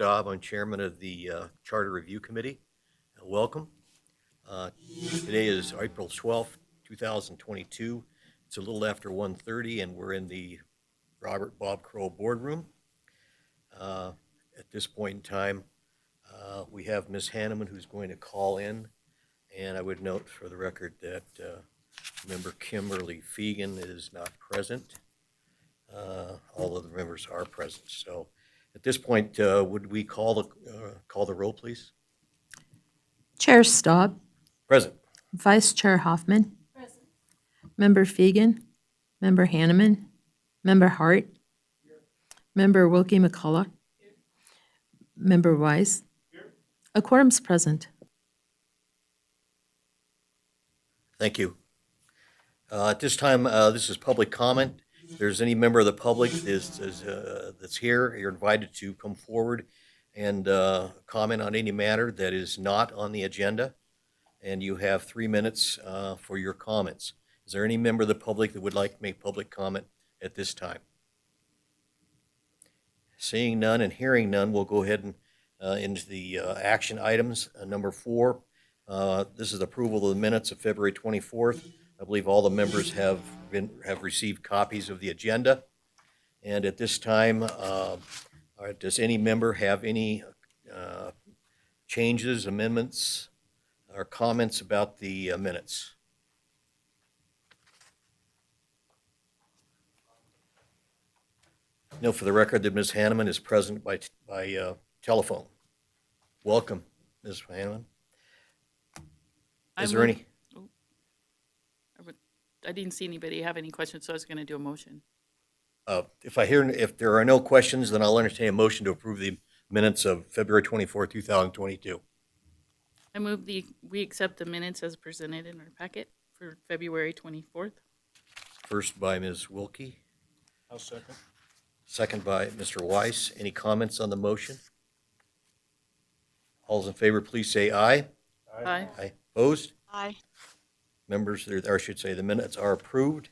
job. I'm chairman of the Charter Review Committee. Welcome. Uh, Today is April 12th, 2022. It's a little after 1:30, and we're in the Robert Bob Crow boardroom. At this point in time, we have Ms. Hanneman who's going to call in, and I would note for the record that member Kimberly Fegan is not present. All of the members are present. So at this point, would we call the roll, please? Chair Staub, Present. Vice Chair Hoffman, Member Fegan, Member Hanneman, Member Hart, Member Wilkie McCullough, Member Weiss. A quorum's present. Thank you. At this time, this is public comment. If there's any member of the public that's here, you're invited to come forward and comment on any matter that is not on the agenda. And you have 3 minutes for your comments. Is there any member of the public that would like to make public comment at this time? Seeing none and hearing none, we'll go ahead and into the action items. Number 4, this is approval of the minutes of February 24th. I believe all the members have received copies of the agenda. And at this time, does any member have any changes, amendments, or comments about the minutes? No, for the record that Ms. Hanneman is present by telephone. Welcome, Ms. Hanneman. Is there any? I didn't see anybody have any questions, so I was going to do a motion. If there are no questions, then I'll entertain a motion to approve the minutes of February 24, 2022. I move we accept the minutes as presented in our packet for February 24th. First by Ms. Wilkie, I'll second. second by Mr. Weiss. Any comments on the motion? All those in favor, please say aye. Aye. Aye. Opposed? Aye. Members, or I should say, the minutes are approved.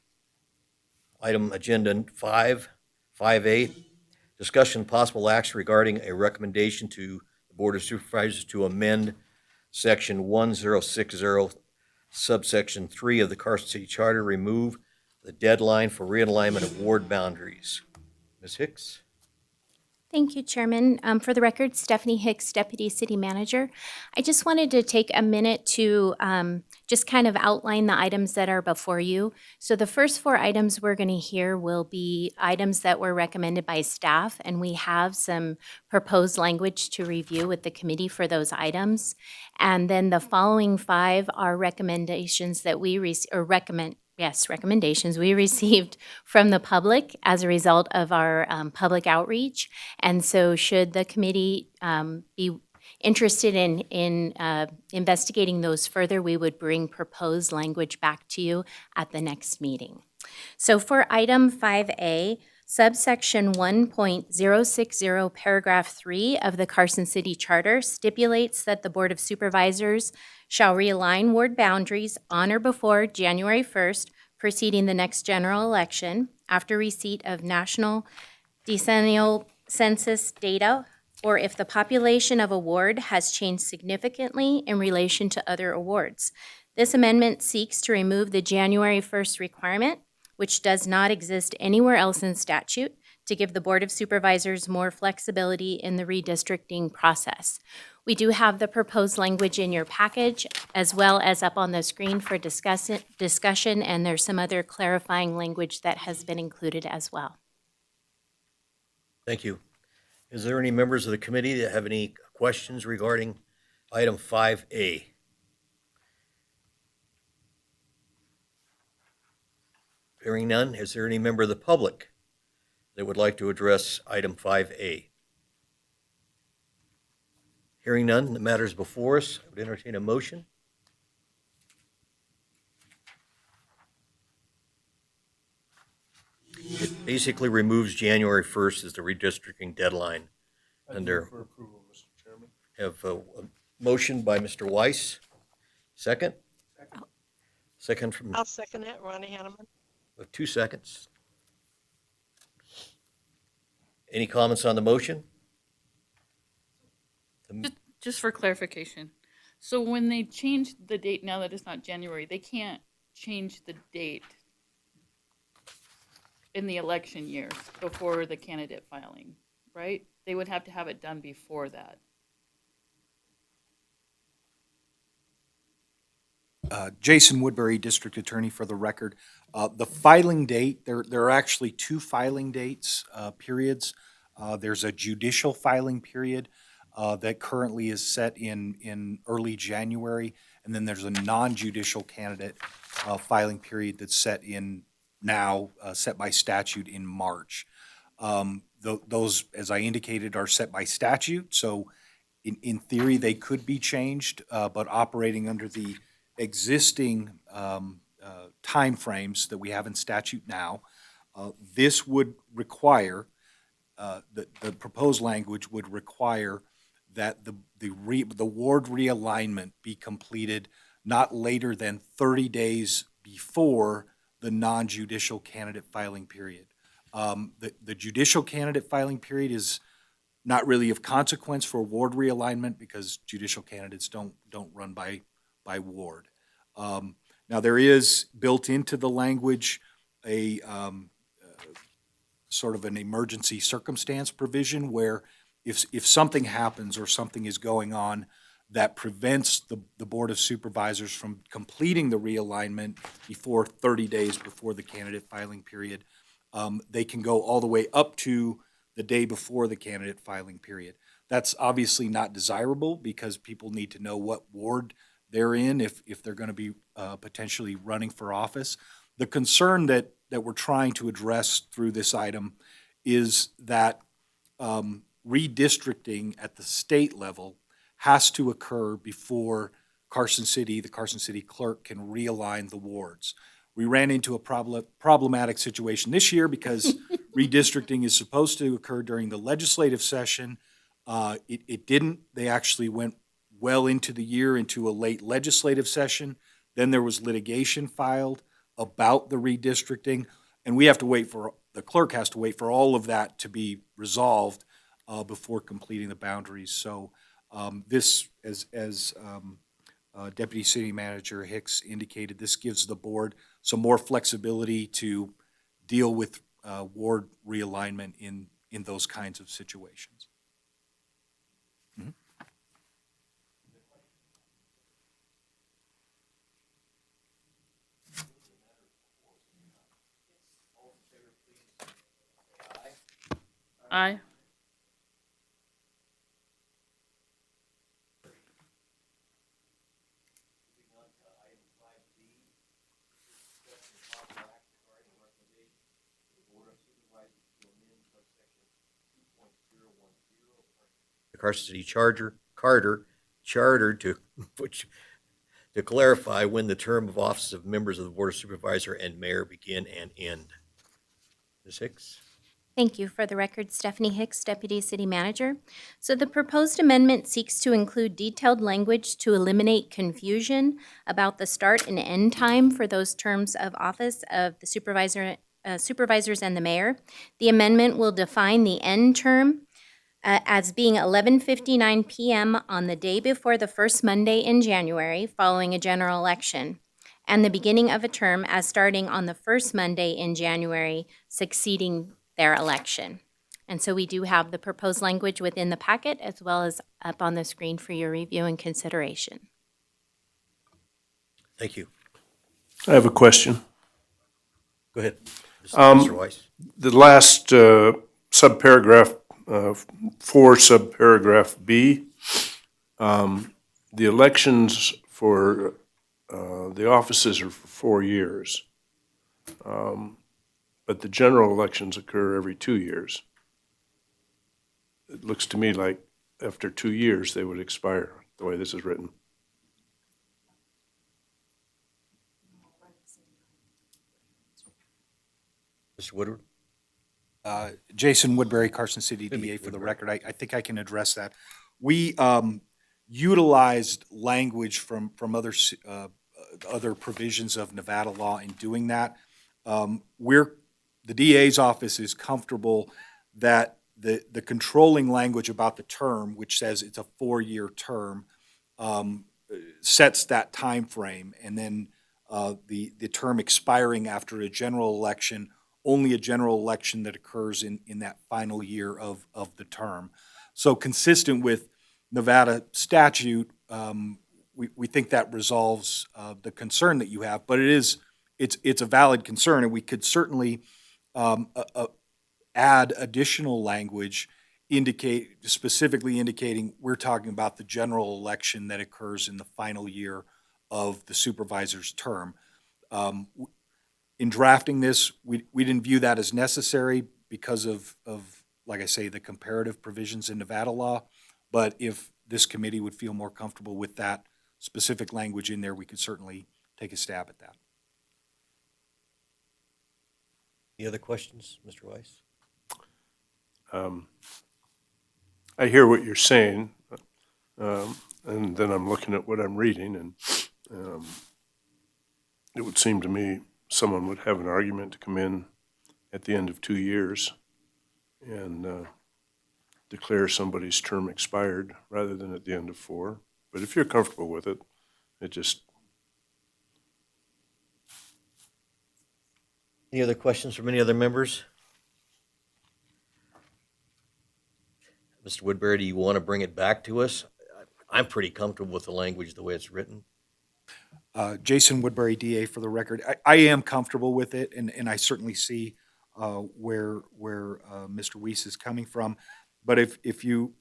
Item agenda 5A, discussion and possible action regarding a recommendation to the Board of Supervisors to amend Section 1060, subsection 3 of the Carson City Charter, remove the deadline for realignment of ward boundaries. Ms. Hicks? Thank you, Chairman. For the record, Stephanie Hicks, Deputy City Manager. I just wanted to take a minute to just kind of outline the items that are before you. So the first 4 items we're going to hear will be items that were recommended by staff, and we have some proposed language to review with the committee for those items. And then the following 5 are recommendations that recommendations we received from the public as a result of our public outreach. And so should the committee be interested in investigating those further, we would bring proposed language back to you at the next meeting. So for item 5A, subsection 1.060, paragraph 3 of the Carson City Charter stipulates that the Board of Supervisors shall realign ward boundaries on or before January 1st, preceding the next general election, after receipt of national decennial census data, or if the population of a ward has changed significantly in relation to other awards. This amendment seeks to remove the January 1st requirement, which does not exist anywhere else in statute, to give the Board of Supervisors more flexibility in the redistricting process. We do have the proposed language in your package, as well as up on the screen for discussion, and there's some other clarifying language that has been included as well. Thank you. Is there any members of the committee that have any questions regarding item 5A? Hearing none, is there any member of the public that would like to address item 5A? Hearing none, the matter is before us. I would entertain a motion. It basically removes January 1st as the redistricting deadline. I Under- move for approval, Mr. Chairman. Have a motion by Mr. Weiss. Second? Second from I'll second it, Ronnie Hanneman. 2 seconds. Any comments on the motion? Just for clarification, so when they change the date, now that it's not January, they can't change the date in the election year before the candidate filing, right? They would have to have it done before that. Jason Woodbury, District Attorney for the record. The filing date, there are actually two filing dates, periods. There's a judicial filing period that currently is set in early January, and then there's a non-judicial candidate filing period that's set set by statute in March. Those, as I indicated, are set by statute, so in theory, they could be changed, but operating under the existing timeframes that we have in statute now, this would require, the proposed language would require that the ward realignment be completed not later than 30 days before the non-judicial candidate filing period. The judicial candidate filing period is not really of consequence for ward realignment because judicial candidates don't run by ward. Now, there is built into the language a sort of an emergency circumstance provision where if something happens or something is going on that prevents the Board of Supervisors from completing the realignment before 30 days before the candidate filing period, they can go all the way up to the day before the candidate filing period. That's obviously not desirable because people need to know what ward they're in if they're going to be potentially running for office. The concern that we're trying to address through this item is that redistricting at the state level has to occur before the Carson City clerk can realign the wards. We ran into a problematic situation this year because redistricting is supposed to occur during the legislative session. It didn't. They actually went well into the year into a late legislative session. Then there was litigation filed about the redistricting, and the clerk has to wait for all of that to be resolved before completing the boundaries. So this, as Deputy City Manager Hicks indicated, this gives the board some more flexibility to deal with ward realignment in those kinds of situations. Mhm. Aye. The Carson City Charter to, to clarify when the term of office of members of the Board of Supervisor and mayor begin and end. Ms. Hicks? Thank you. For the record, Stephanie Hicks, Deputy City Manager. So the proposed amendment seeks to include detailed language to eliminate confusion about the start and end time for those terms of office of the supervisors and the mayor. The amendment will define the end term as being 11:59 p.m. on the day before the first Monday in January following a general election, and the beginning of a term as starting on the first Monday in January succeeding their election. And so we do have the proposed language within the packet as well as up on the screen for your review and consideration. Thank you. I have a question. Go ahead. Mr. Weiss. The last subparagraph, 4 subparagraph B, the elections for the offices are for 4 years. But the general elections occur every 2 years. It looks to me like after 2 years, they would expire, the way this is written. Mr. Woodward? Jason Woodbury, Carson City DA for the record. I think I can address that. We utilized language from other provisions of Nevada law in doing that. The DA's office is comfortable that the controlling language about the term, which says it's a 4-year term, sets that time frame, and then the term expiring after a general election, only a general election that occurs in that final year of the term. So consistent with Nevada statute, we think that resolves the concern that you have, but it's a valid concern, and we could certainly add additional language specifically indicating we're talking about the general election that occurs in the final year of the supervisor's term. In drafting this, we didn't view that as necessary because of, like I say, the comparative provisions in Nevada law. But if this committee would feel more comfortable with that specific language in there, we could certainly take a stab at that. Any other questions, Mr. Weiss? I hear what you're saying, and then I'm looking at what I'm reading, and it would seem to me someone would have an argument to come in at the end of 2 years and declare somebody's term expired rather than at the end of 4. But if you're comfortable with it, it just... Any other questions from any other members? Mr. Woodbury, do you want to bring it back to us? I'm pretty comfortable with the language the way it's written. Jason Woodbury, DA, for the record. I am comfortable with it, and I certainly see where Mr. Weiss is coming from. But if you,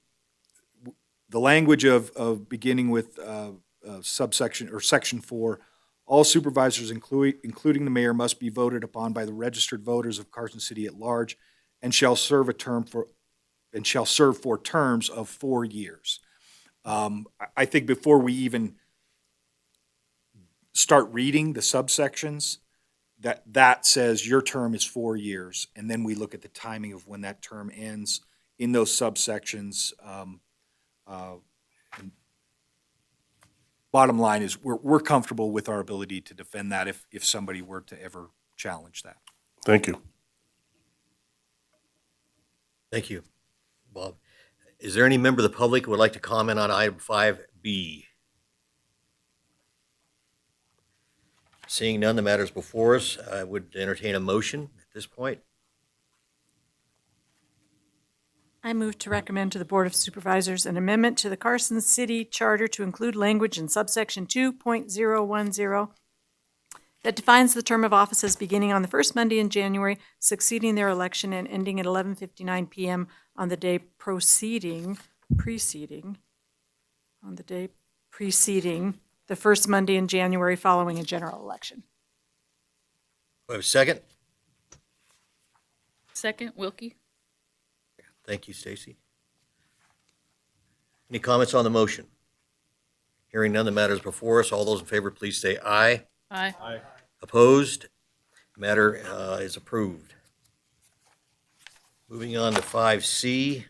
the language of beginning with subsection or section 4, all supervisors, including the mayor, must be voted upon by the registered voters of Carson City at large, and shall serve for terms of 4 years. I think before we even start reading the subsections, that says your term is 4 years, and then we look at the timing of when that term ends in those subsections. And bottom line is we're comfortable with our ability to defend that if somebody were to ever challenge that. Thank you. Thank you, Bob. Is there any member of the public who would like to comment on item 5B? Seeing none, the matter is before us. I would entertain a motion at this point. I move to recommend to the Board of Supervisors an amendment to the Carson City Charter to include language in subsection 2.010 that defines the term of office as beginning on the first Monday in January, succeeding their election, and ending at 11:59 p.m. on the day preceding the first Monday in January following a general election. Do I have a second? Second, Wilkie. Thank you, Stacy. Any comments on the motion? Hearing none, the matter is before us. All those in favor, please say aye. Aye. Aye. Opposed? Matter is approved. Moving on to 5C.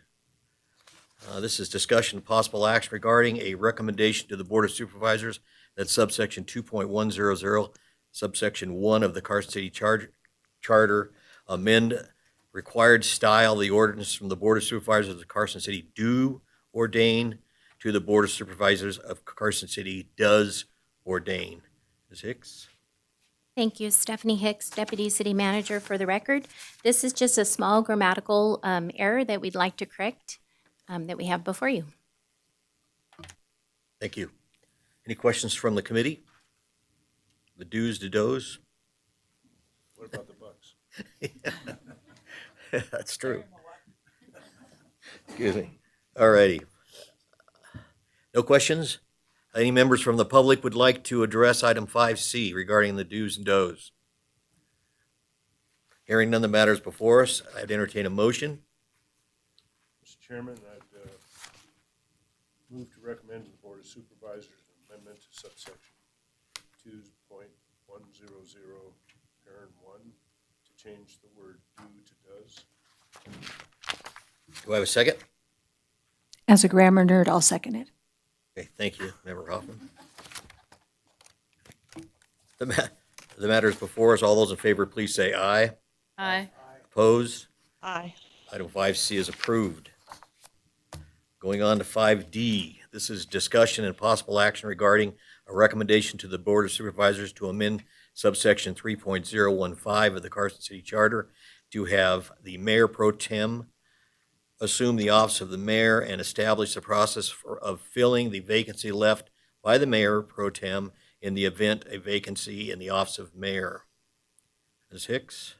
This is discussion of possible action regarding a recommendation to the Board of Supervisors that subsection 2.100, subsection 1 of the Carson City Charter amend required style the ordinance from the Board of Supervisors of Carson City do ordain to the Board of Supervisors of Carson City does ordain. Ms. Hicks? Thank you, Stephanie Hicks, Deputy City Manager, for the record. This is just a small grammatical error that we'd like to correct that we have before you. Thank you. Any questions from the committee? The do's, the does? What about the Bucks? That's true. Excuse me. All righty. No questions? Any members from the public would like to address item 5C regarding the do's and don'ts? Hearing none, the matter is before us. I'd entertain a motion. Mr. Chairman, I'd move to recommend to the Board of Supervisors an amendment to subsection 2.100, parent 1, to change the word do to does. Do I have a second? As a grammar nerd, I'll second it. Okay, thank you, Member Hoffman. The matter is before us. All those in favor, please say aye. Aye. Opposed? Aye. Item 5C is approved. Going on to 5D, this is discussion and possible action regarding a recommendation to the Board of Supervisors to amend subsection 3.015 of the Carson City Charter to have the mayor pro tem assume the office of the mayor and establish the process of filling the vacancy left by the mayor pro tem in the event a vacancy in the office of mayor. Ms. Hicks?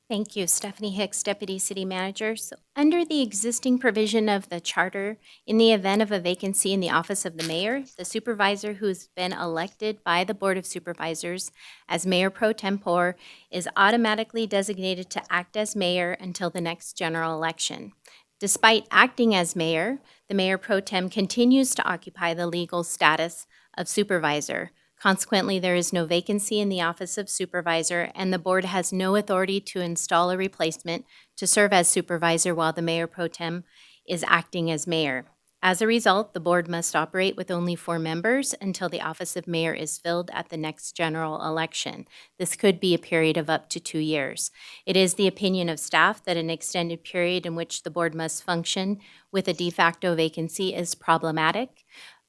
Thank you. Stephanie Hicks, Deputy City Manager. So under the existing provision of the charter, in the event of a vacancy in the office of the mayor, the supervisor who's been elected by the Board of Supervisors as mayor pro tempore is automatically designated to act as mayor until the next general election. Despite acting as mayor, the mayor pro tem continues to occupy the legal status of supervisor. Consequently, there is no vacancy in the office of supervisor, and the board has no authority to install a replacement to serve as supervisor while the mayor pro tem is acting as mayor. As a result, the board must operate with only 4 members until the office of mayor is filled at the next general election. This could be a period of up to 2 years. It is the opinion of staff that an extended period in which the board must function with a de facto vacancy is problematic.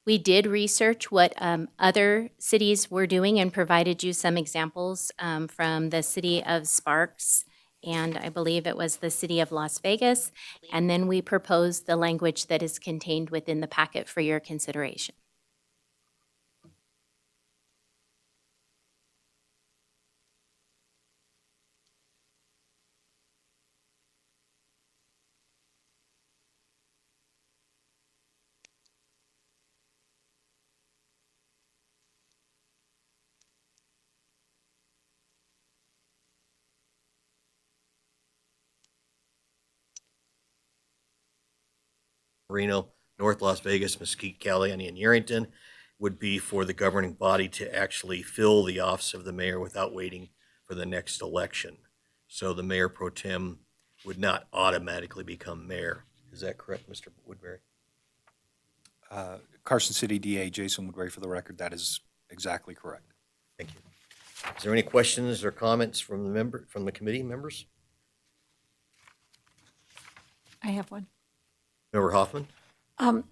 We did research what other cities were doing and provided you some examples from the city of Sparks, and I believe it was the city of Las Vegas. And then we proposed the language that is contained within the packet for your consideration. Reno, North Las Vegas, Mesquite, County, and Yerington would be for the governing body to actually fill the office of the mayor without waiting for the next election. So the mayor pro tem would not automatically become mayor. Is that correct, Mr. Woodbury? Carson City DA Jason Woodbury, for the record, that is exactly correct. Thank you. Is there any questions or comments from the committee members? I have one. Member Hoffman? I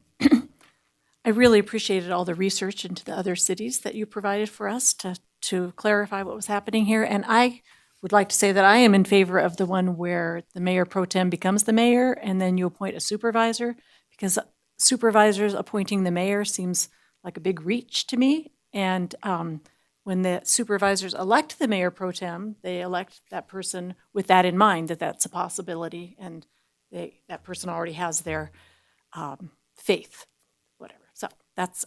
really appreciated all the research into the other cities that you provided for us to clarify what was happening here. And I would like to say that I am in favor of the one where the mayor pro tem becomes the mayor and then you appoint a supervisor, because supervisors appointing the mayor seems like a big reach to me. And when the supervisors elect the mayor pro tem, they elect that person with that in mind, that that's a possibility, and that person already has their faith, whatever. So that's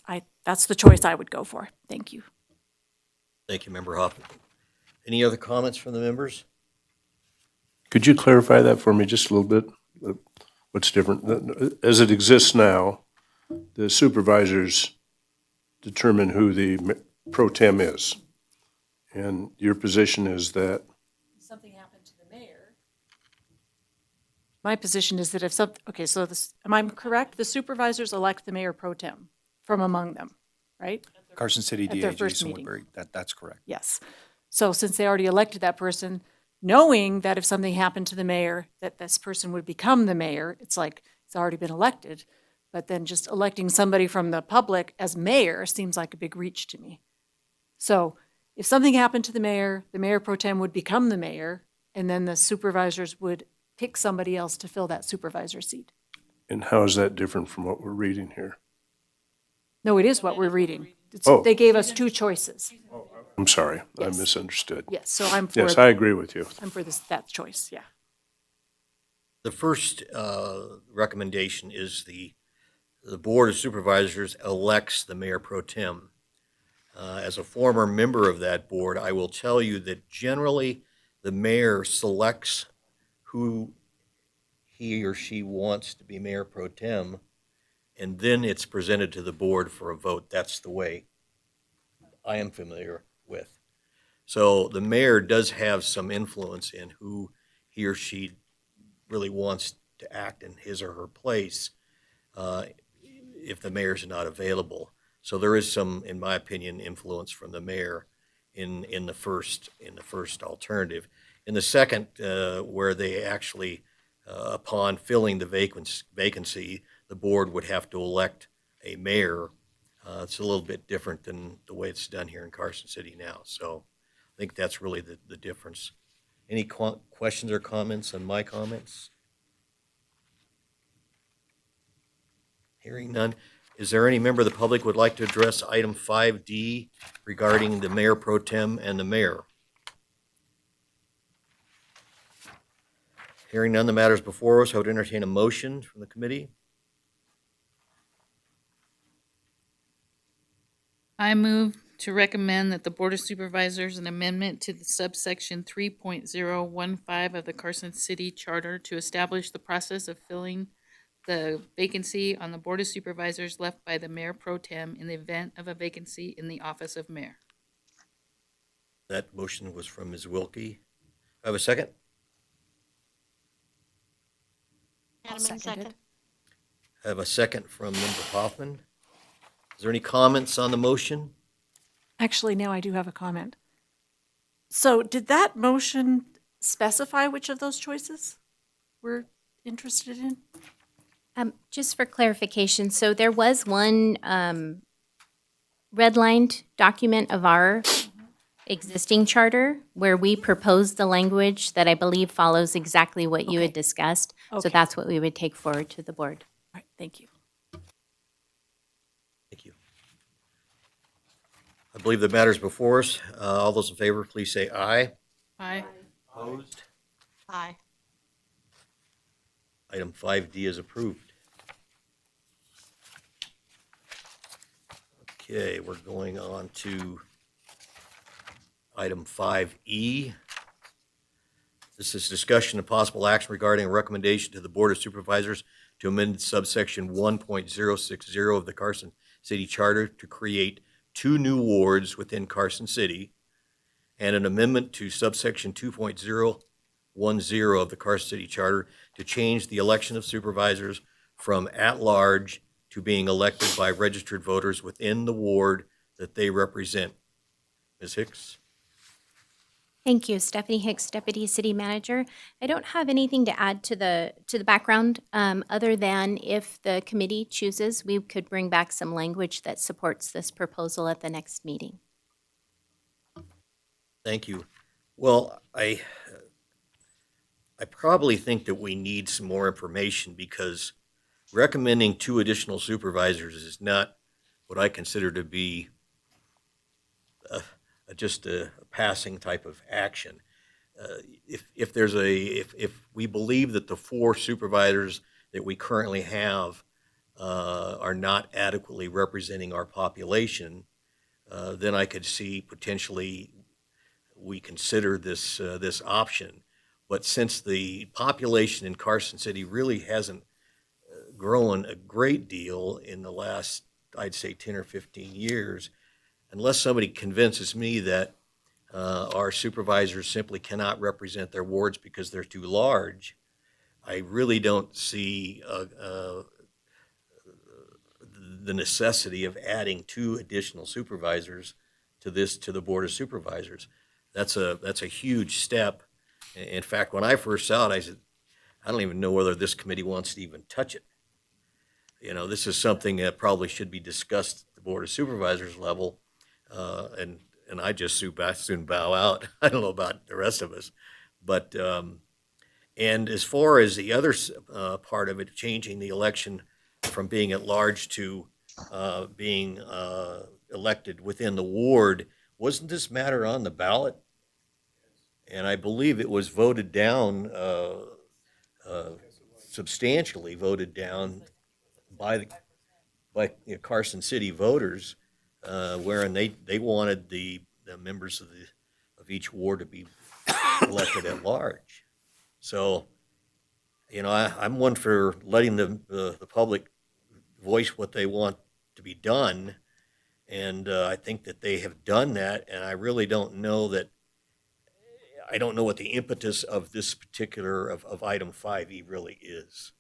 the choice I would go for. Thank you. Thank you, Member Hoffman. Any other comments from the members? Could you clarify that for me just a little bit? What's different? As it exists now, the supervisors determine who the pro tem is. And your position is that, Something happened to the mayor. My position is that if okay, so am I correct? The supervisors elect the mayor pro tem from among them, right? Carson City At their DA first Jason meeting. Woodbury, that's correct. Yes. So since they already elected that person, knowing that if something happened to the mayor, that this person would become the mayor, it's like it's already been elected. But then just electing somebody from the public as mayor seems like a big reach to me. So if something happened to the mayor pro tem would become the mayor, and then the supervisors would pick somebody else to fill that supervisor seat. and how is that different from what we're reading here? No, it is what we're reading. Oh. They gave us 2 choices. I'm sorry, I Yes. misunderstood. Yes, so I'm for, Yes, I agree with you. I'm for that choice, yeah. The first recommendation is the Board of Supervisors elects the mayor pro tem. As a former member of that board, I will tell you that generally the mayor selects who he or she wants to be mayor pro tem, and then it's presented to the board for a vote. That's the way I am familiar with. So the mayor does have some influence in who he or she really wants to act in his or her place if the mayor's not available. So there is some, in my opinion, influence from the mayor in the first alternative. In the second, where they actually upon filling the vacancy, the board would have to elect a mayor. It's a little bit different than the way it's done here in Carson City now. So I think that's really the difference. Any questions or comments on my comments? Hearing none. Is there any member of the public who would like to address item 5D regarding the mayor pro tem and the mayor? Hearing none, the matters before us, I would entertain a motion from the committee. I move to recommend that the Board of Supervisors an amendment to the subsection 3.015 of the Carson City Charter to establish the process of filling the vacancy on the Board of Supervisors left by the Mayor Pro Tem in the event of a vacancy in the office of mayor. That motion was from Ms. Wilkie. I have a second? Hanneman, second. I have a second from Member Hoffman. Is there any comments on the motion? Actually, now I do have a comment. So did that motion specify which of those choices we're interested in? Just for clarification, so there was one redlined document of our existing charter where we proposed the language that I believe follows exactly what you had discussed. So Okay. that's what we would take forward to the board. All right, thank you. Thank you. I believe the matters before us. All those in favor, please say aye. Aye. Opposed? Aye. Item 5D is approved. Okay, we're going on to item 5E. This is discussion of possible action regarding a recommendation to the Board of Supervisors to amend subsection 1.060 of the Carson City Charter to create 2 new wards within Carson City, and an amendment to subsection 2.010 of the Carson City Charter to change the election of supervisors from at-large to being elected by registered voters within the ward that they represent. Ms. Hicks? Thank you. Stephanie Hicks, Deputy City Manager. I don't have anything to add to the background, other than if the committee chooses, we could bring back some language that supports this proposal at the next meeting. Thank you. Well, I probably think that we need some more information because recommending 2 additional supervisors is not what I consider to be just a passing type of action. If we believe that the 4 supervisors that we currently have are not adequately representing our population, then I could see potentially we consider this option. But since the population in Carson City really hasn't grown a great deal in the last, I'd say, 10 or 15 years, unless somebody convinces me that our supervisors simply cannot represent their wards because they're too large, I really don't see the necessity of adding 2 additional supervisors to the Board of Supervisors. That's a huge step. In fact, when I first saw it, I said, I don't even know whether this committee wants to even touch it. You know, this is something that probably should be discussed at the Board of Supervisors level, and I just soon bow out. I don't know about the rest of us. But, and as far as the other part of it, changing the election from being at large to being elected within the ward, wasn't this matter on the ballot? And I believe it was voted down, substantially voted down by Carson City voters, wherein they wanted the members of each ward to be elected at large. So, you know, I'm one for letting the public voice what they want to be done, and I think that they have done that, and I really don't know that. I don't know what the impetus of this particular, of item 5E really is.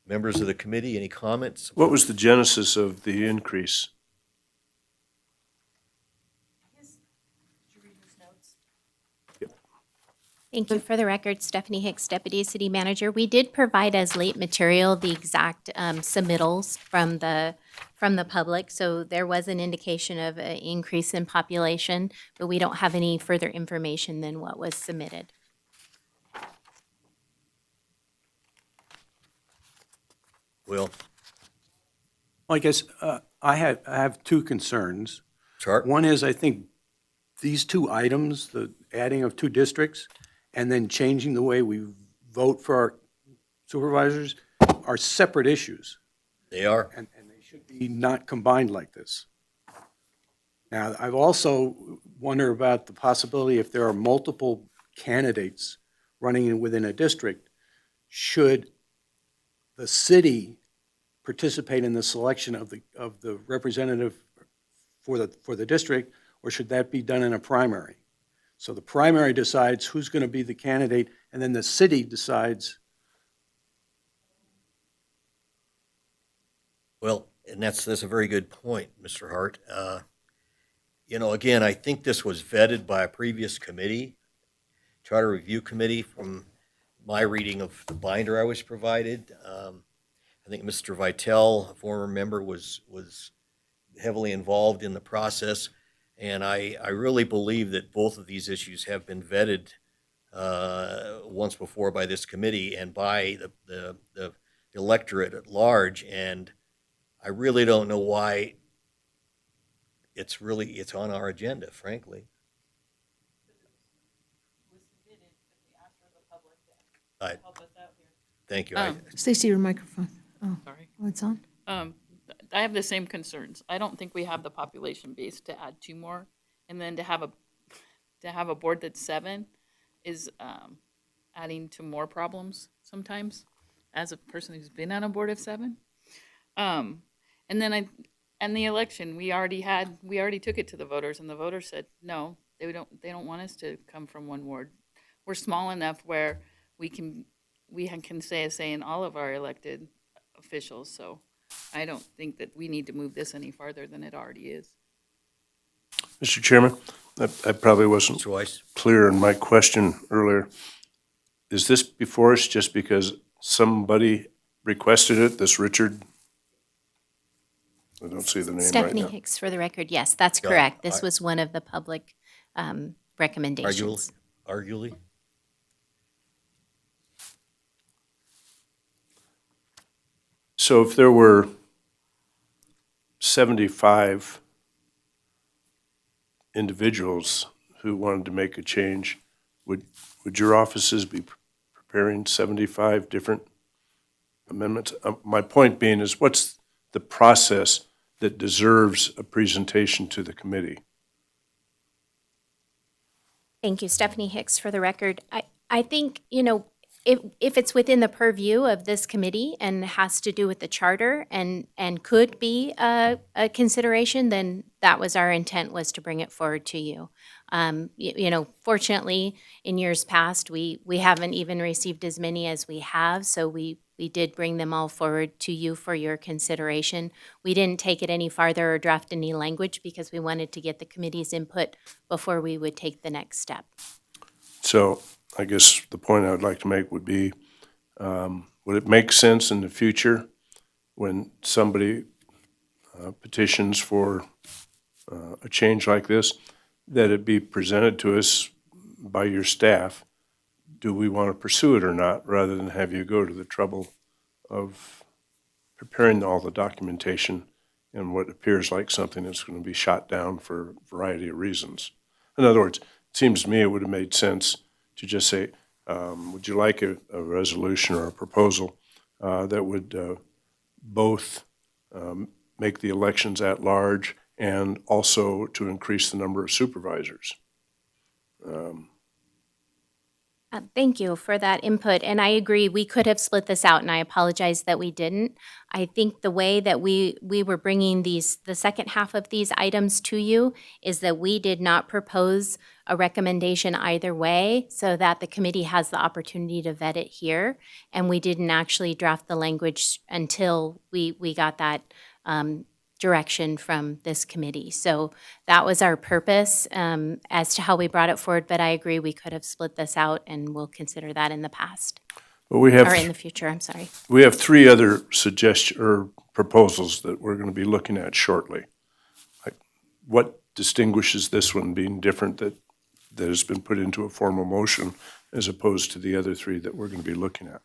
Members of the committee, any comments? What was the genesis of the increase? Thank you. For the record, Stephanie Hicks, Deputy City Manager. We did provide as late material the exact submittals from the public, so there was an indication of an increase in population, but we don't have any further information than what was submitted. Will, Well, I guess I have two concerns. Chart? One is, I think these two items, the adding of two districts and then changing the way we vote for our supervisors, are separate issues, They are. and they should be not combined like this. Now, I've also wonder about the possibility if there are multiple candidates running within a district, should the city participate in the selection of the representative for the district, or should that be done in a primary? So the primary decides who's going to be the candidate, and then the city decides. Well, and that's a very good point, Mr. Hart. Again, I think this was vetted by a previous committee, Charter Review Committee, from my reading of the binder I was provided. I think Mr. Vitale, a former member, was heavily involved in the process, and I really believe that both of these issues have been vetted once before by this committee and by the electorate at large, and I really don't know why it's on our agenda, frankly. I, thank you. Stacy, your microphone. Sorry. Oh, it's on? I have the same concerns. I don't think we have the population base to add two more. And then to have a board that's 7 is adding to more problems sometimes, as a person who's been on a board of 7. And the election, we already took it to the voters, and the voters said, no, they don't want us to come from one ward. We're small enough where we can say a say in all of our elected officials, so I don't think that we need to move this any farther than it already is. Mr. Chairman, I probably wasn't Mr. Weiss? clear in my question earlier. Is this before us just because somebody requested it, this Richard? I don't see the name right Stephanie now. Hicks, for the record. Yes, that's Yeah, correct. This was one of the public recommendations. Arguably? So if there were 75 individuals who wanted to make a change, would your offices be preparing 75 different amendments? My point being is, what's the process that deserves a presentation to the committee? Thank you, Stephanie Hicks, for the record. I think, if it's within the purview of this committee and has to do with the charter and could be a consideration, then that was our intent, was to bring it forward to you. Fortunately, in years past, we haven't even received as many as we have, so we did bring them all forward to you for your consideration. We didn't take it any farther or draft any language because we wanted to get the committee's input before we would take the next step. So I guess the point I would like to make would be, would it make sense in the future when somebody petitions for a change like this, that it be presented to us by your staff? Do we want to pursue it or not, rather than have you go to the trouble of preparing all the documentation in what appears like something that's going to be shot down for a variety of reasons? In other words, it seems to me it would have made sense to just say, would you like a resolution or a proposal that would both make the elections at large and also to increase the number of supervisors? Thank you for that input, and I agree, we could have split this out, and I apologize that we didn't. I think the way that we were bringing the second half of these items to you is that we did not propose a recommendation either way, so that the committee has the opportunity to vet it here, and we didn't actually draft the language until we got that direction from this committee. So that was our purpose as to how we brought it forward, but I agree we could have split this out, and we'll consider that in the past, But we or in have, the future, I'm sorry. we have three other proposals that we're gonna be looking at shortly. Like, what distinguishes this one being different that has been put into a formal motion as opposed to the other three that we're gonna be looking at?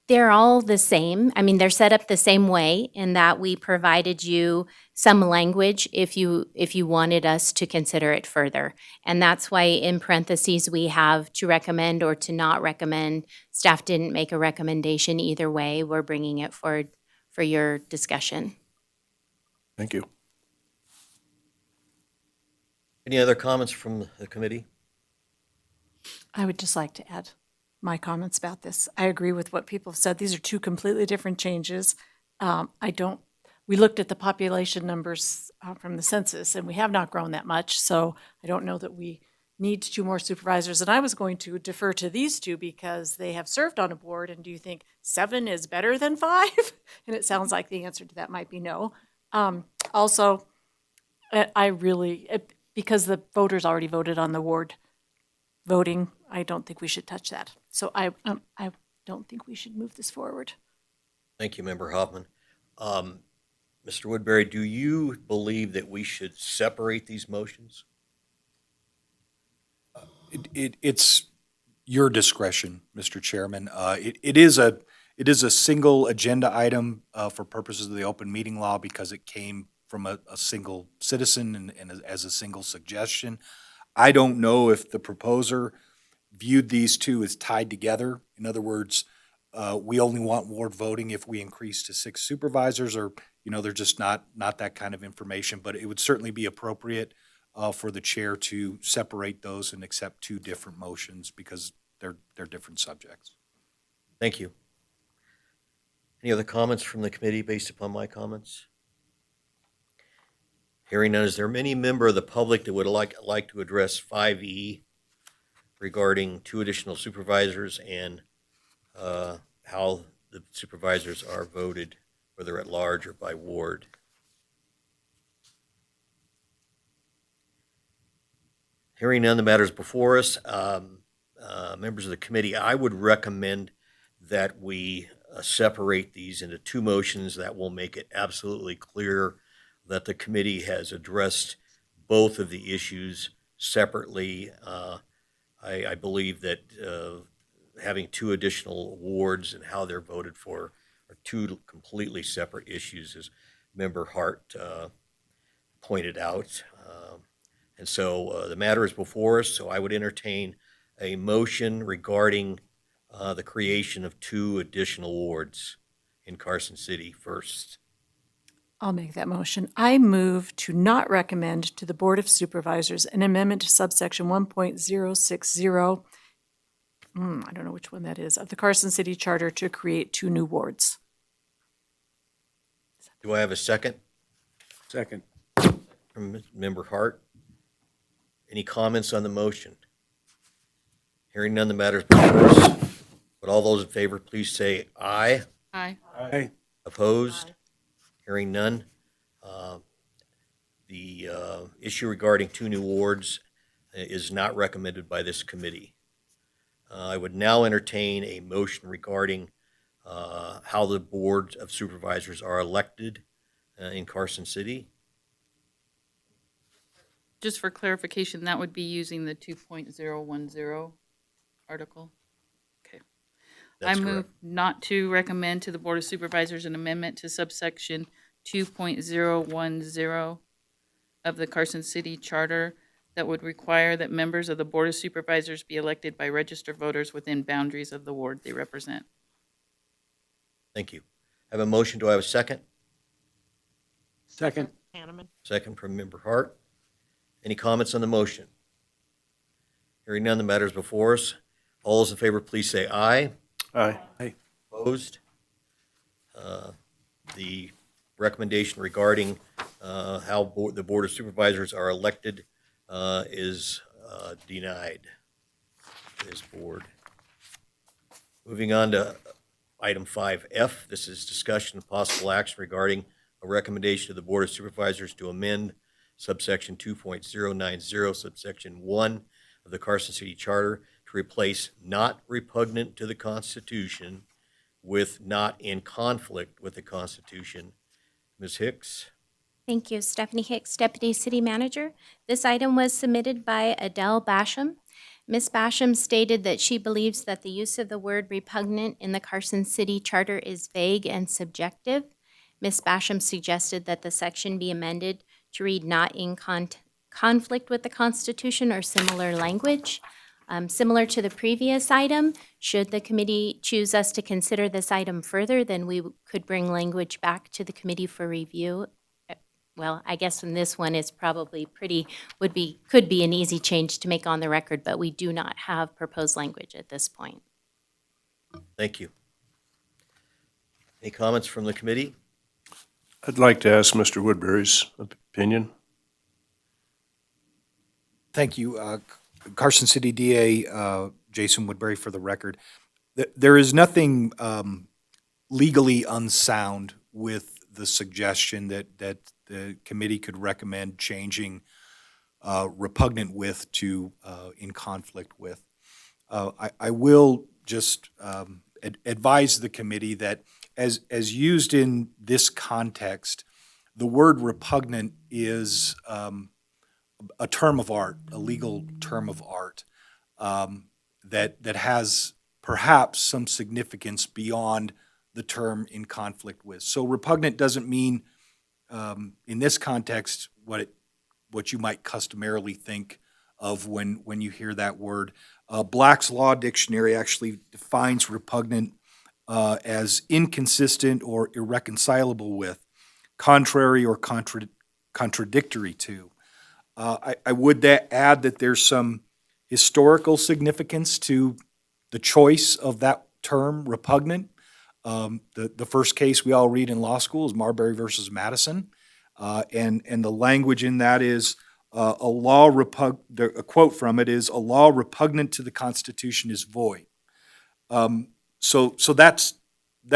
They're all the same. I mean, they're set up the same way in that we provided you some language if you wanted us to consider it further. And that's why in parentheses, we have to recommend or to not recommend. Staff didn't make a recommendation either way. We're bringing it forward for your discussion. Thank you. Any other comments from the committee? I would just like to add my comments about this. I agree with what people have said. These are two completely different changes. We looked at the population numbers from the census, and we have not grown that much, so I don't know that we need two more supervisors. And I was going to defer to these two because they have served on a board, and do you think 7 is better than 5? And it sounds like the answer to that might be no. Also, because the voters already voted on the ward voting, I don't think we should touch that. So I don't think we should move this forward. Thank you, Member Hoffman. Mr. Woodbury, do you believe that we should separate these motions? It's your discretion, Mr. Chairman. It is a single agenda item for purposes of the open meeting law because it came from a single citizen and as a single suggestion. I don't know if the proposer viewed these two as tied together. In other words, we only want ward voting if we increase to 6 supervisors, or, they're just not that kind of information. But it would certainly be appropriate for the chair to separate those and accept 2 different motions because they're different subjects. Thank you. Any other comments from the committee based upon my comments? Hearing none, is there any member of the public that would like to address 5E regarding 2 additional supervisors and how the supervisors are voted, whether at large or by ward? Hearing none, the matter is before us. Members of the committee, I would recommend that we separate these into 2 motions. That will make it absolutely clear that the committee has addressed both of the issues separately. I believe that having 2 additional wards and how they're voted for are 2 completely separate issues, as Member Hart pointed out. And so the matter is before us, so I would entertain a motion regarding the creation of 2 additional wards in Carson City first. I'll make that motion. I move to not recommend to the Board of Supervisors an amendment to subsection 1.060, I don't know which one that is, of the Carson City Charter to create 2 new wards. Do I have a second Second. from Member Hart? Any comments on the motion? Hearing none, the matter is before us. Would all those in favor please say aye? Aye. Aye. Opposed? Hearing none. The issue regarding 2 new wards is not recommended by this committee. I would now entertain a motion regarding how the Board of Supervisors are elected in Carson City. Just for clarification, that would be using the 2.010 article? Okay. That's I move correct. not to recommend to the Board of Supervisors an amendment to subsection 2.010 of the Carson City Charter that would require that members of the Board of Supervisors be elected by registered voters within boundaries of the ward they represent. Thank you. I have a motion. Do I have a second? Second. Second from Member Hart. Any comments on the motion? Hearing none, the matter is before us. All those in favor, please say aye. Aye. Opposed? The recommendation regarding how the Board of Supervisors are elected is denied to this board. Moving on to item 5F, this is discussion of possible action regarding a recommendation to the Board of Supervisors to amend subsection 2.090, subsection 1 of the Carson City Charter to replace "not repugnant to the Constitution" with "not in conflict with the Constitution." Ms. Hicks? Thank you. Stephanie Hicks, Deputy City Manager. This item was submitted by Adele Basham. Ms. Basham stated that she believes that the use of the word repugnant in the Carson City Charter is vague and subjective. Ms. Basham suggested that the section be amended to read "not in conflict with the Constitution" or similar language. Similar to the previous item, should the committee choose us to consider this item further, then we could bring language back to the committee for review. Well, I guess in this one, it's probably could be an easy change to make on the record, but we do not have proposed language at this point. Thank you. Any comments from the committee? I'd like to ask Mr. Woodbury's opinion. Thank you. Carson City DA Jason Woodbury for the record. There is nothing legally unsound with the suggestion that the committee could recommend changing repugnant with to in conflict with. I will just advise the committee that as used in this context, the word repugnant is a term of art, a legal term of art, that has perhaps some significance beyond the term "in conflict with." So repugnant doesn't mean, in this context, what you might customarily think of when you hear that word. Black's Law Dictionary actually defines repugnant as inconsistent or irreconcilable with, contrary or contradictory to. I would add that there's some historical significance to the choice of that term, repugnant. The first case we all read in law school is Marbury versus Madison, and the language in that is a quote from it is, "A law repugnant to the Constitution is void." So that's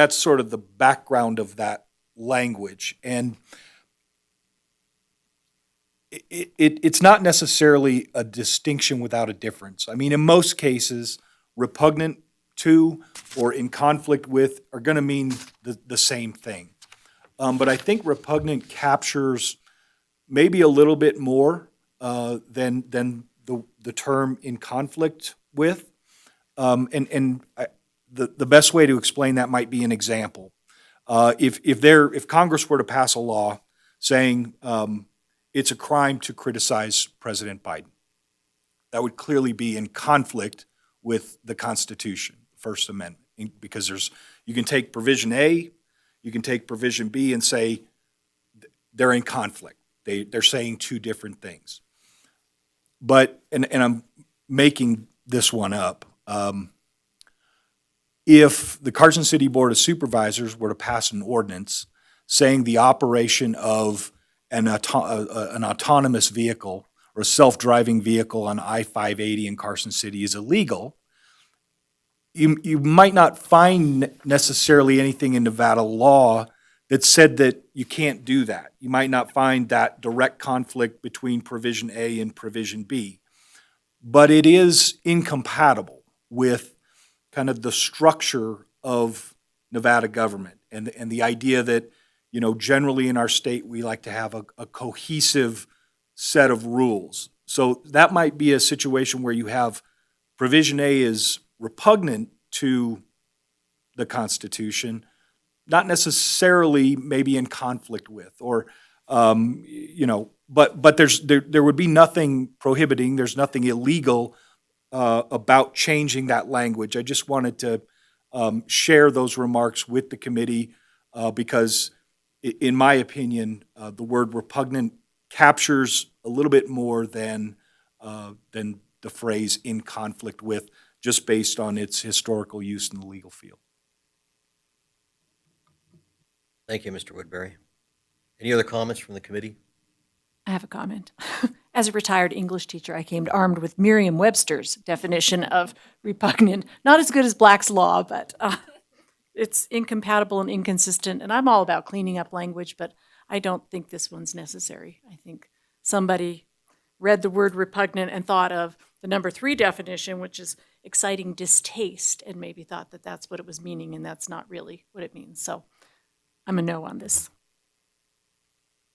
sort of the background of that language, and it's not necessarily a distinction without a difference. I mean, in most cases, repugnant to or in conflict with are going to mean the same thing. But I think repugnant captures maybe a little bit more than the term "in conflict with." The best way to explain that might be an example. If Congress were to pass a law saying it's a crime to criticize President Biden, that would clearly be in conflict with the Constitution, First Amendment, because you can take provision A, you can take provision B and say they're in conflict. They're saying two different things. But, and I'm making this one up, if the Carson City Board of Supervisors were to pass an ordinance saying the operation of an autonomous vehicle or a self-driving vehicle on I-580 in Carson City is illegal, you might not find necessarily anything in Nevada law that said that you can't do that. You might not find that direct conflict between provision A and provision B. But it is incompatible with kind of the structure of Nevada government and the idea that, you know, generally in our state we like to have a cohesive set of rules. So that might be a situation where you have provision A is repugnant to the Constitution, not necessarily maybe in conflict with, or you know, but there would be nothing prohibiting, there's nothing illegal about changing that language. I just wanted to share those remarks with the committee because, in my opinion, the word repugnant captures a little bit more than the phrase "in conflict with," just based on its historical use in the legal field. Thank you, Mr. Woodbury. Any other comments from the committee? I have a comment. As a retired English teacher, I came armed with Merriam-Webster's definition of repugnant. Not as good as Black's Law, but it's incompatible and inconsistent. And I'm all about cleaning up language, but I don't think this one's necessary. I think somebody read the word repugnant and thought of the number 3 definition, which is exciting distaste, and maybe thought that that's what it was meaning, and that's not really what it means. So I'm a no on this.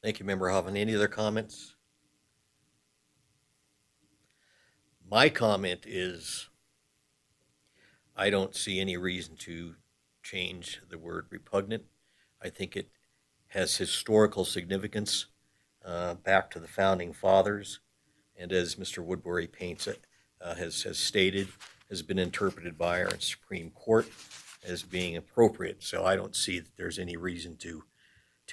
Thank you, Member Hoffman. Any other comments? My comment is, I don't see any reason to change the word repugnant. I think it has historical significance back to the founding fathers, and as Mr. Woodbury paints it, has stated, has been interpreted by our Supreme Court as being appropriate. So I don't see that there's any reason to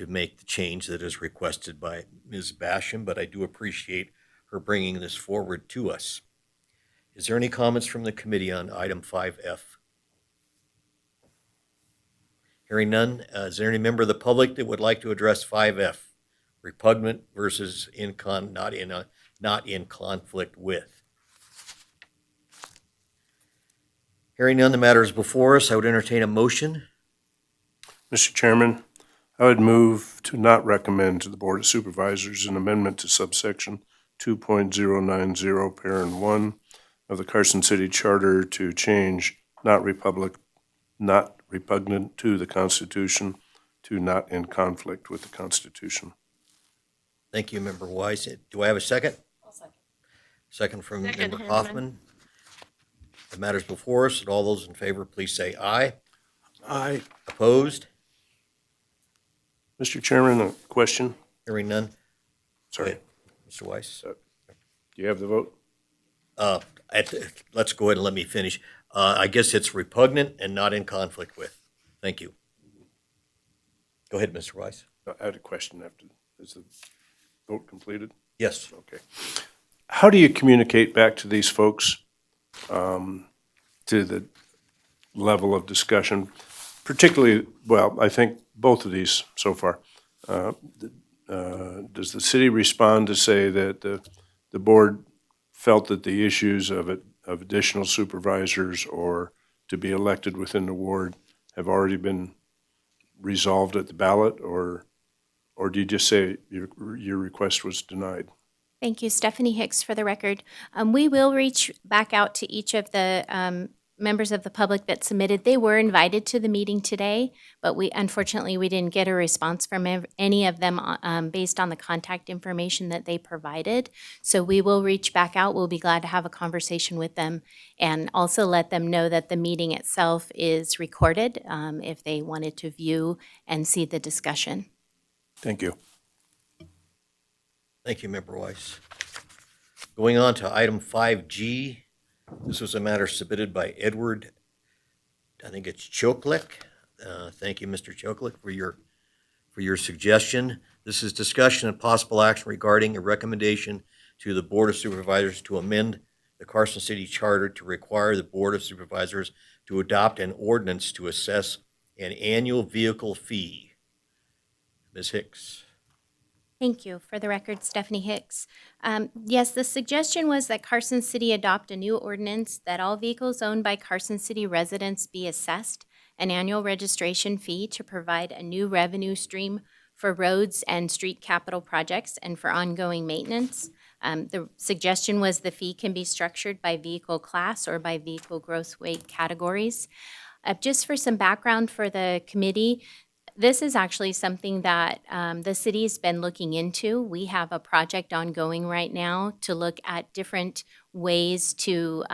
make the change that is requested by Ms. Basham, but I do appreciate her bringing this forward to us. Is there any comments from the committee on item 5F? Hearing none, is there any member of the public that would like to address 5F? Repugnant versus not in conflict with. Hearing none, the matter is before us. I would entertain a motion. Mr. Chairman, I would move to not recommend to the Board of Supervisors an amendment to subsection 2.090, parent 1 of the Carson City Charter to change not repugnant to the Constitution to not in conflict with the Constitution. Thank you, Member Weiss. Do I have a second? I'll second. Second from Second, Member Hanneman. Hoffman. The matter is before us, and all those in favor, please say aye. Aye. Opposed? Mr. Chairman, a question? Hearing none. Go Sorry. ahead, Mr. Weiss. Do you have the vote? Let's go ahead and let me finish. I guess it's repugnant and not in conflict with. Thank you. Go ahead, Mr. Weiss. I had a question after. Is the vote completed? Yes. Okay. How do you communicate back to these folks, to the level of discussion, particularly, well, I think both of these so far. Does the city respond to say that the board felt that the issues of additional supervisors or to be elected within the ward have already been resolved at the ballot, or do you just say your request was denied? Thank you, Stephanie Hicks, for the record. We will reach back out to each of the members of the public that submitted. They were invited to the meeting today, but unfortunately we didn't get a response from any of them based on the contact information that they provided. So we will reach back out. We'll be glad to have a conversation with them and also let them know that the meeting itself is recorded if they wanted to view and see the discussion. Thank you. Thank you, Member Weiss. Going on to item 5G. This was a matter submitted by Edward, I think it's Choklik. Thank you, Mr. Choklik, for your suggestion. This is discussion and possible action regarding a recommendation to the Board of Supervisors to amend the Carson City Charter to require the Board of Supervisors to adopt an ordinance to assess an annual vehicle fee. Ms. Hicks. Thank you. For the record, Stephanie Hicks. Yes, the suggestion was that Carson City adopt a new ordinance that all vehicles owned by Carson City residents be assessed an annual registration fee to provide a new revenue stream for roads and street capital projects and for ongoing maintenance. The suggestion was the fee can be structured by vehicle class or by vehicle gross weight categories. Just for some background for the committee, this is actually something that the city's been looking into. We have a project ongoing right now to look at different ways to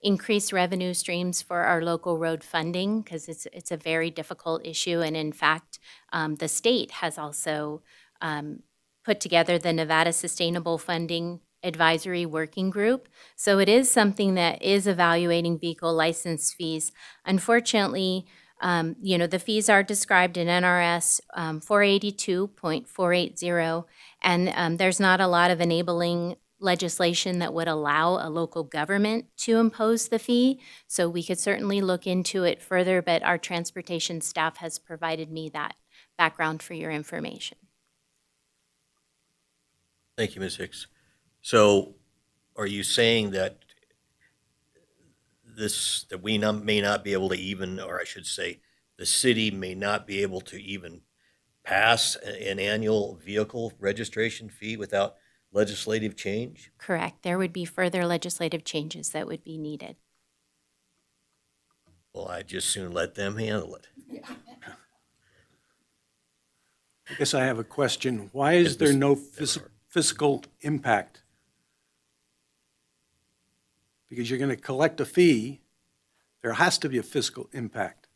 increase revenue streams for our local road funding because it's a very difficult issue. And in fact, the state has also put together the Nevada Sustainable Funding Advisory Working Group. So it is something that is evaluating vehicle license fees. Unfortunately, the fees are described in NRS 482.480, and there's not a lot of enabling legislation that would allow a local government to impose the fee. So we could certainly look into it further, but our transportation staff has provided me that background for your information. Thank you, Ms. Hicks. So are you saying that we may not be able to even, or I should say, the city may not be able to even pass an annual vehicle registration fee without legislative change? Correct. There would be further legislative changes that would be needed. Well, I'd just soon let them handle it. I guess I have a question. Why is there no fiscal impact? Because you're going to collect a fee, there has to be a fiscal impact.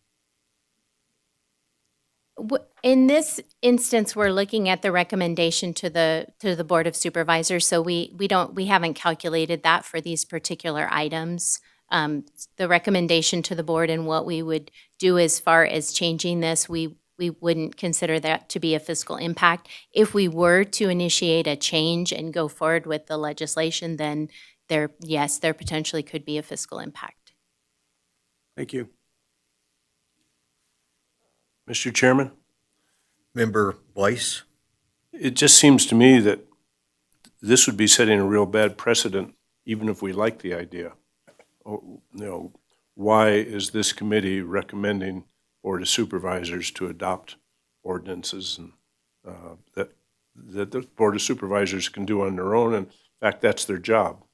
In this instance, we're looking at the recommendation to the Board of Supervisors, so we haven't calculated that for these particular items. The recommendation to the board and what we would do as far as changing this, we wouldn't consider that to be a fiscal impact. If we were to initiate a change and go forward with the legislation, then there potentially could be a fiscal impact. Thank you. Mr. Chairman, Member Weiss? it just seems to me that this would be setting a real bad precedent, even if we like the idea. Why is this committee recommending Board of Supervisors to adopt ordinances and that the Board of Supervisors can do on their own? And in fact, that's their job.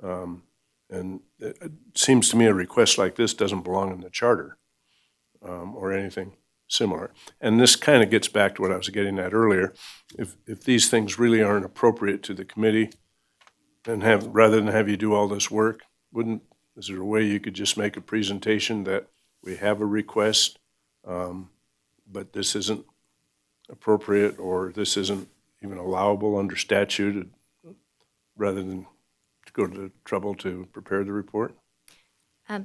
And it seems to me a request like this doesn't belong in the charter or anything similar. And this kind of gets back to what I was getting at earlier. If these things really aren't appropriate to the committee, and rather than have you do all this work, is there a way you could just make a presentation that we have a request, but this isn't appropriate, or this isn't even allowable under statute, rather than to go to the trouble to prepare the report?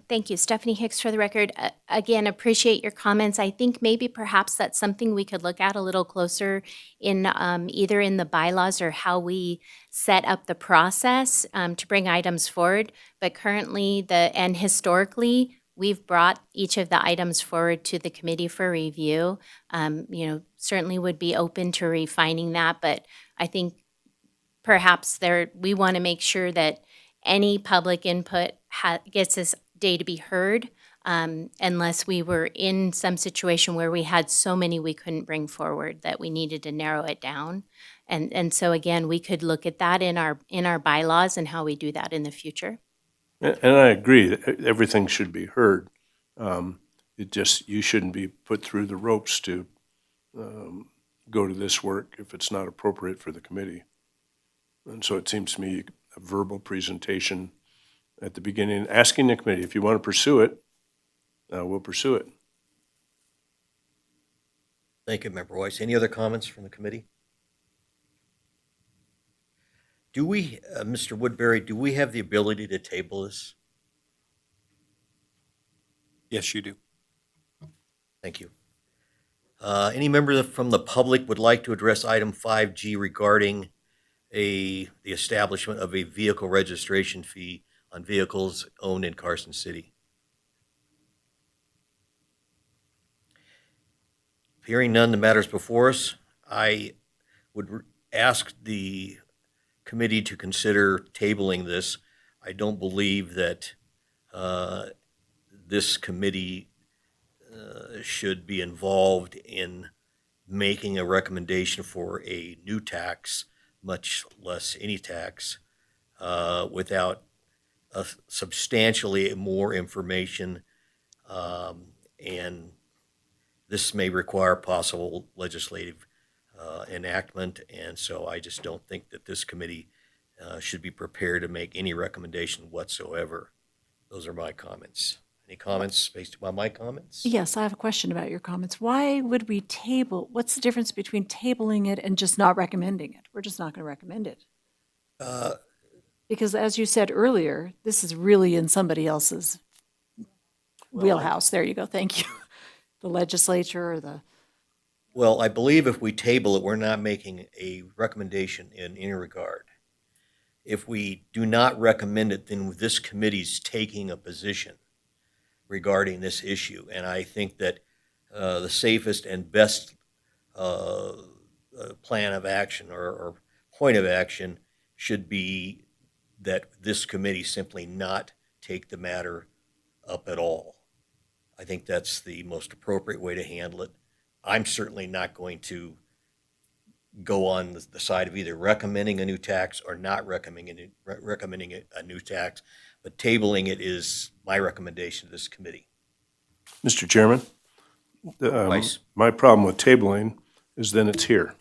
Thank you. Stephanie Hicks for the record. Again, appreciate your comments. I think maybe perhaps that's something we could look at a little closer in either in the bylaws or how we set up the process to bring items forward. But currently, and historically, we've brought each of the items forward to the committee for review. Certainly would be open to refining that, but I think perhaps we want to make sure that any public input gets this day to be heard, unless we were in some situation where we had so many we couldn't bring forward that we needed to narrow it down. And so again, we could look at that in our bylaws and how we do that in the future. And I agree that everything should be heard. You shouldn't be put through the ropes to go to this work if it's not appropriate for the committee. And so it seems to me a verbal presentation at the beginning, asking the committee, if you want to pursue it, we'll pursue it. Thank you, Member Weiss. Any other comments from the committee? Do we, Mr. Woodbury, do we have the ability to table this? Yes, you do. Thank you. Any member from the public would like to address item 5G regarding the establishment of a vehicle registration fee on vehicles owned in Carson City? Hearing none, the matters before us, I would ask the committee to consider tabling this. I don't believe that this committee should be involved in making a recommendation for a new tax, much less any tax, without substantially more information, and this may require possible legislative enactment, and so I just don't think that this committee should be prepared to make any recommendation whatsoever. Those are my comments. Any comments based upon my comments? Yes, I have a question about your comments. Why would we what's the difference between tabling it and just not recommending it? We're just not going to recommend it. Because as you said earlier, this is really in somebody else's wheelhouse. There you go, thank you. The legislature or Well, I believe if we table it, we're not making a recommendation in any regard. If we do not recommend it, then this committee's taking a position regarding this issue. And I think that the safest and best plan of action or point of action should be that this committee simply not take the matter up at all. I think that's the most appropriate way to handle it. I'm certainly not going to go on the side of either recommending a new tax or not recommending a new tax, but tabling it is my recommendation to this committee. Mr. Chairman, Vice. my problem with tabling is then it's here,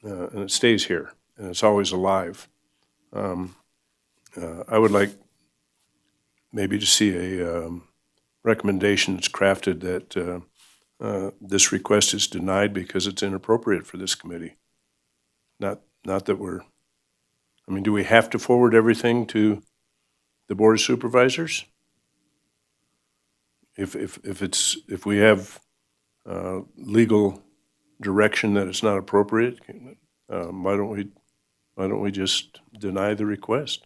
and it stays here, and it's always alive. I would like maybe to see a recommendation that's crafted that this request is denied because it's inappropriate for this committee. Not that do we have to forward everything to the Board of Supervisors? If we have legal direction that it's not appropriate, why don't we just deny the request?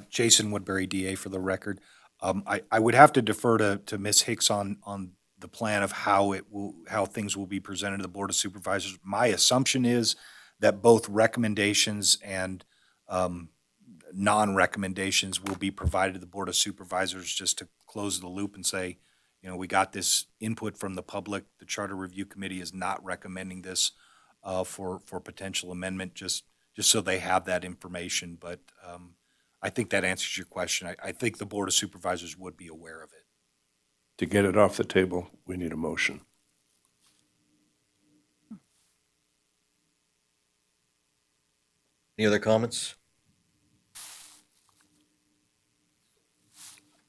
Jason Woodbury, DA, for the record. I would have to defer to Ms. Hicks on the plan of how things will be presented to the Board of Supervisors. My assumption is that both recommendations and non-recommendations will be provided to the Board of Supervisors just to close the loop and say, we got this input from the public. The Charter Review Committee is not recommending this for potential amendment, just so they have that information. But I think that answers your question. I think the Board of Supervisors would be aware of it. To get it off the table, we need a motion. Any other comments?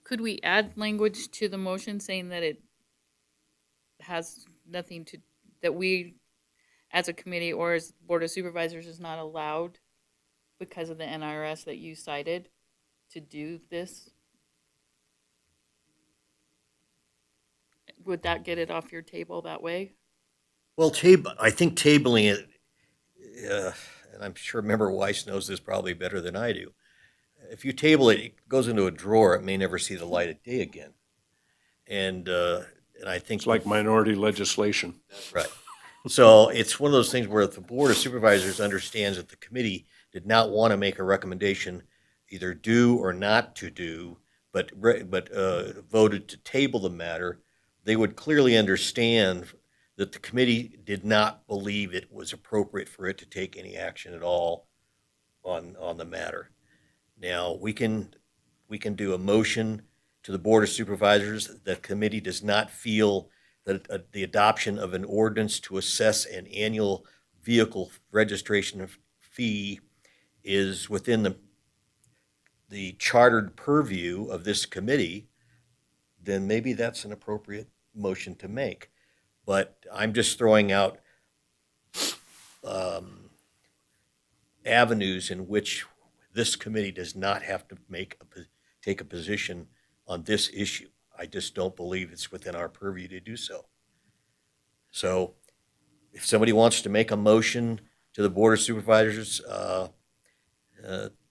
Could we add language to the motion saying that it has nothing to, that we, as a committee or as Board of Supervisors, is not allowed because of the NRS that you cited to do this? Would that get it off your table that way? Well, I think tabling it, and I'm sure Member Weiss knows this probably better than I do. If you table it, it goes into a drawer. It may never see the light of day again. And I think It's like minority legislation. right. So it's one of those things where if the Board of Supervisors understands that the committee did not want to make a recommendation, either do or not to do, but voted to table the matter, they would clearly understand that the committee did not believe it was appropriate for it to take any action at all on the matter. Now, we can do a motion to the Board of Supervisors that the committee does not feel that the adoption of an ordinance to assess an annual vehicle registration fee is within the chartered purview of this committee, then maybe that's an appropriate motion to make. But I'm just throwing out avenues in which this committee does not have to take a position on this issue. I just don't believe it's within our purview to do so. So if somebody wants to make a motion to the Board of Supervisors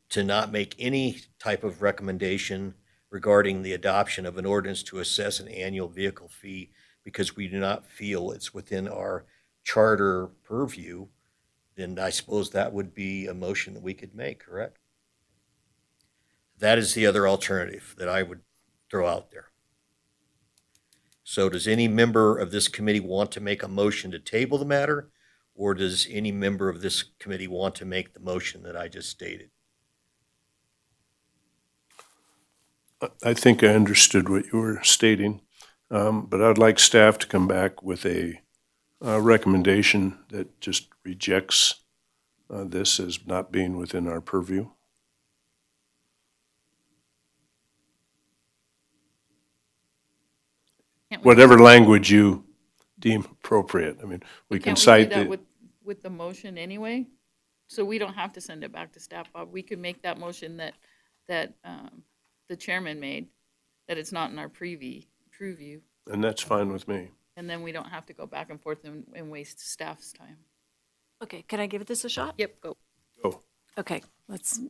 to not make any type of recommendation regarding the adoption of an ordinance to assess an annual vehicle fee because we do not feel it's within our charter purview, then I suppose that would be a motion that we could make, correct? That is the other alternative that I would throw out there. So does any member of this committee want to make a motion to table the matter, or does any member of this committee want to make the motion that I just stated? I think I understood what you were stating, but I'd like staff to come back with a recommendation that just rejects this as not being within our purview. Can't we- Whatever language you deem appropriate. I mean, we can Can't we cite do that the, with the motion anyway? So we don't have to send it back to staff, Bob. We could make that motion that the chairman made, that it's not in our preview, and that's fine with me. and then we don't have to go back and forth and waste staff's time. Okay, can I give this a shot? Yep, go. Oh, Okay,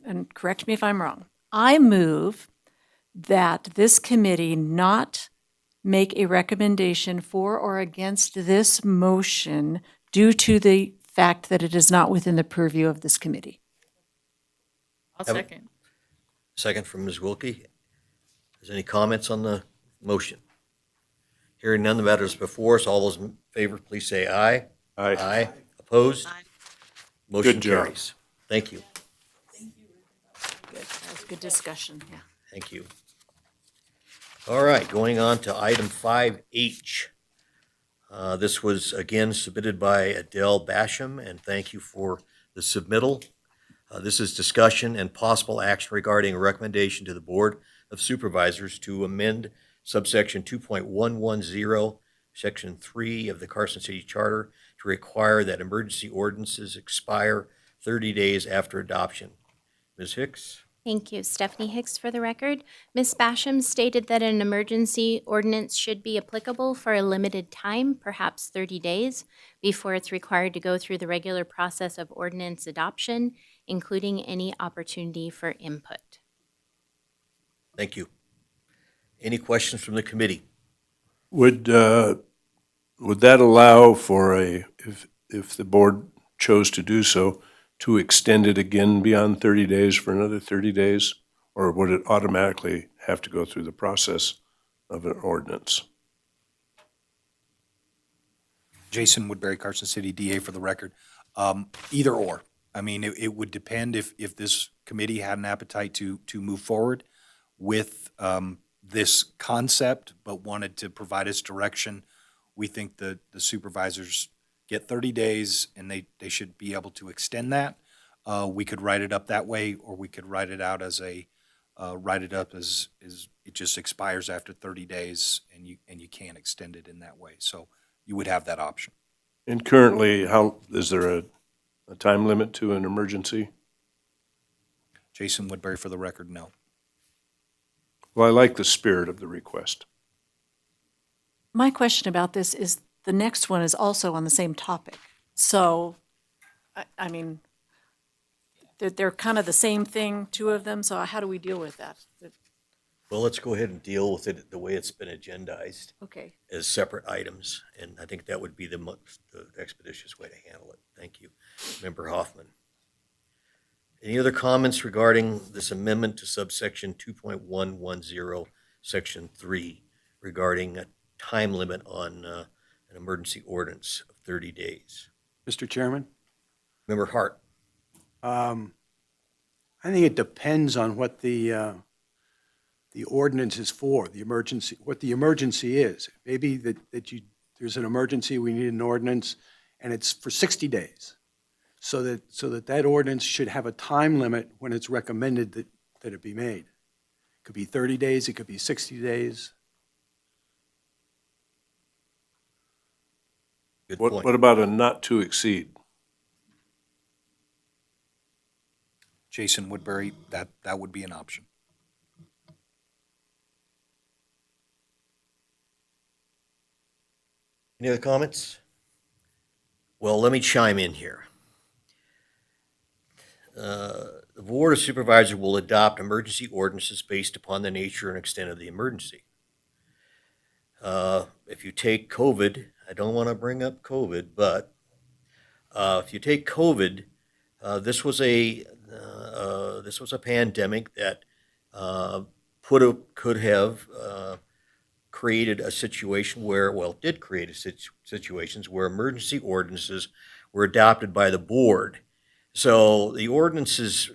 and correct me if I'm wrong. I move that this committee not make a recommendation for or against this motion due to the fact that it is not within the purview of this committee. I'll Have a- second. Second from Ms. Wilkie. Is any comments on the motion? Hearing none, the matter is before us. All those in favor, please say aye. Aye. Aye. Opposed? Motion Good job. carries. Thank you. Good, that was a good discussion, yeah. Thank you. All right, going on to item 5H. This was again submitted by Adele Basham, and thank you for the submittal. This is discussion and possible action regarding a recommendation to the Board of Supervisors to amend subsection 2.110, section 3 of the Carson City Charter to require that emergency ordinances expire 30 days after adoption. Ms. Hicks? Thank you. Stephanie Hicks for the record. Ms. Basham stated that an emergency ordinance should be applicable for a limited time, perhaps 30 days, before it's required to go through the regular process of ordinance adoption, including any opportunity for input. Thank you. Any questions from the committee? Would that allow for if the board chose to do so, to extend it again beyond 30 days for another 30 days? Or would it automatically have to go through the process of an ordinance? Jason Woodbury, Carson City DA for the record. Either or. I mean, it would depend if this committee had an appetite to move forward with this concept, but wanted to provide us direction. We think that the supervisors get 30 days and they should be able to extend that. We could write it up that way, or we could write it out as it just expires after 30 days and you can't extend it in that way. So you would have that option. And currently, is there a time limit to an emergency? Jason Woodbury for the record, no. Well, I like the spirit of the request. My question about this is, the next one is also on the same topic. So, I mean, they're kind of the same thing, two of them, so how do we deal with that? Well, let's go ahead and deal with it the way it's been agendized, Okay. as separate items, and I think that would be the expeditious way to handle it. Thank you. Member Hoffman. Any other comments regarding this amendment to subsection 2.110, section 3, regarding a time limit on an emergency ordinance of 30 days? Mr. Chairman? Member Hart. I think it depends on what the ordinance is for, what the emergency is. Maybe there's an emergency, we need an ordinance, and it's for 60 days. So that ordinance should have a time limit when it's recommended that it be made. It could be 30 days, it could be 60 days. Good What point. about a not to exceed? Jason Woodbury, that would be an option. Any other comments? Well, let me chime in here. The Board of Supervisors will adopt emergency ordinances based upon the nature and extent of the emergency. If you take COVID, I don't want to bring up COVID, but if you take COVID, this was a pandemic that could have created a situation where, well, it did create situations where emergency ordinances were adopted by the board. So the ordinances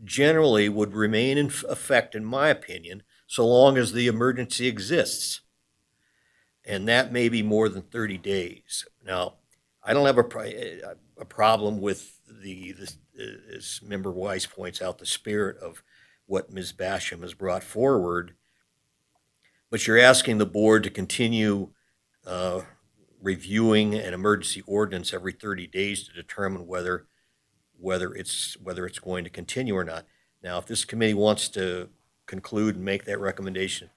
generally would remain in effect, in my opinion, so long as the emergency exists. And that may be more than 30 days. Now, I don't have a problem with as Member Weiss points out, the spirit of what Ms. Basham has brought forward. But you're asking the board to continue reviewing an emergency ordinance every 30 days to determine whether it's going to continue or not. Now, if this committee wants to conclude and make that recommendation,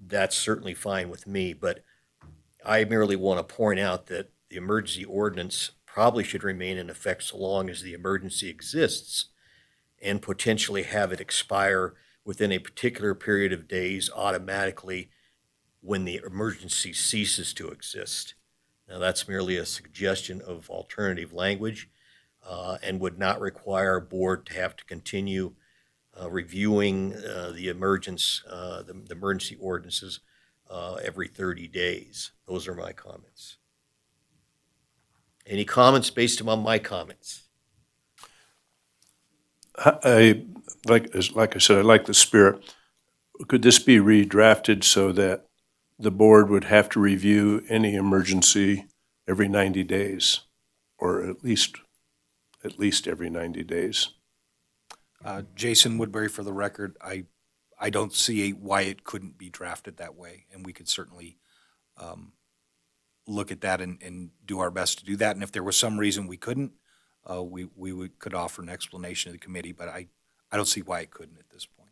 that's certainly fine with me. But I merely want to point out that the emergency ordinance probably should remain in effect so long as the emergency exists, and potentially have it expire within a particular period of days automatically when the emergency ceases to exist. Now, that's merely a suggestion of alternative language and would not require a board to have to continue reviewing the emergency ordinances every 30 days. Those are my comments. Any comments based upon my comments? Like I said, I like the spirit. Could this be redrafted so that the board would have to review any emergency every 90 days, or at least every 90 days? Jason Woodbury, for the record, I don't see why it couldn't be drafted that way, and we could certainly look at that and do our best to do that. And if there was some reason we couldn't, could offer an explanation to the committee, but I don't see why it couldn't at this point.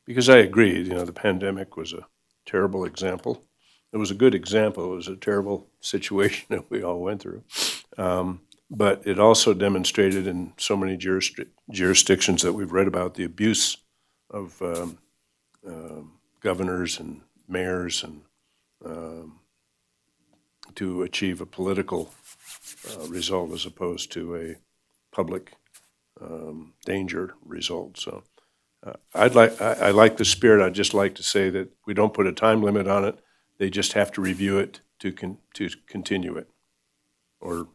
Because I agree, the pandemic was a terrible example. It was a good example. It was a terrible situation that we all went through. But it also demonstrated in so many jurisdictions that we've read about the abuse of governors and mayors and to achieve a political result as opposed to a public danger result. So I like the spirit. I'd just like to say that we don't put a time limit on it. They just have to review it to continue it or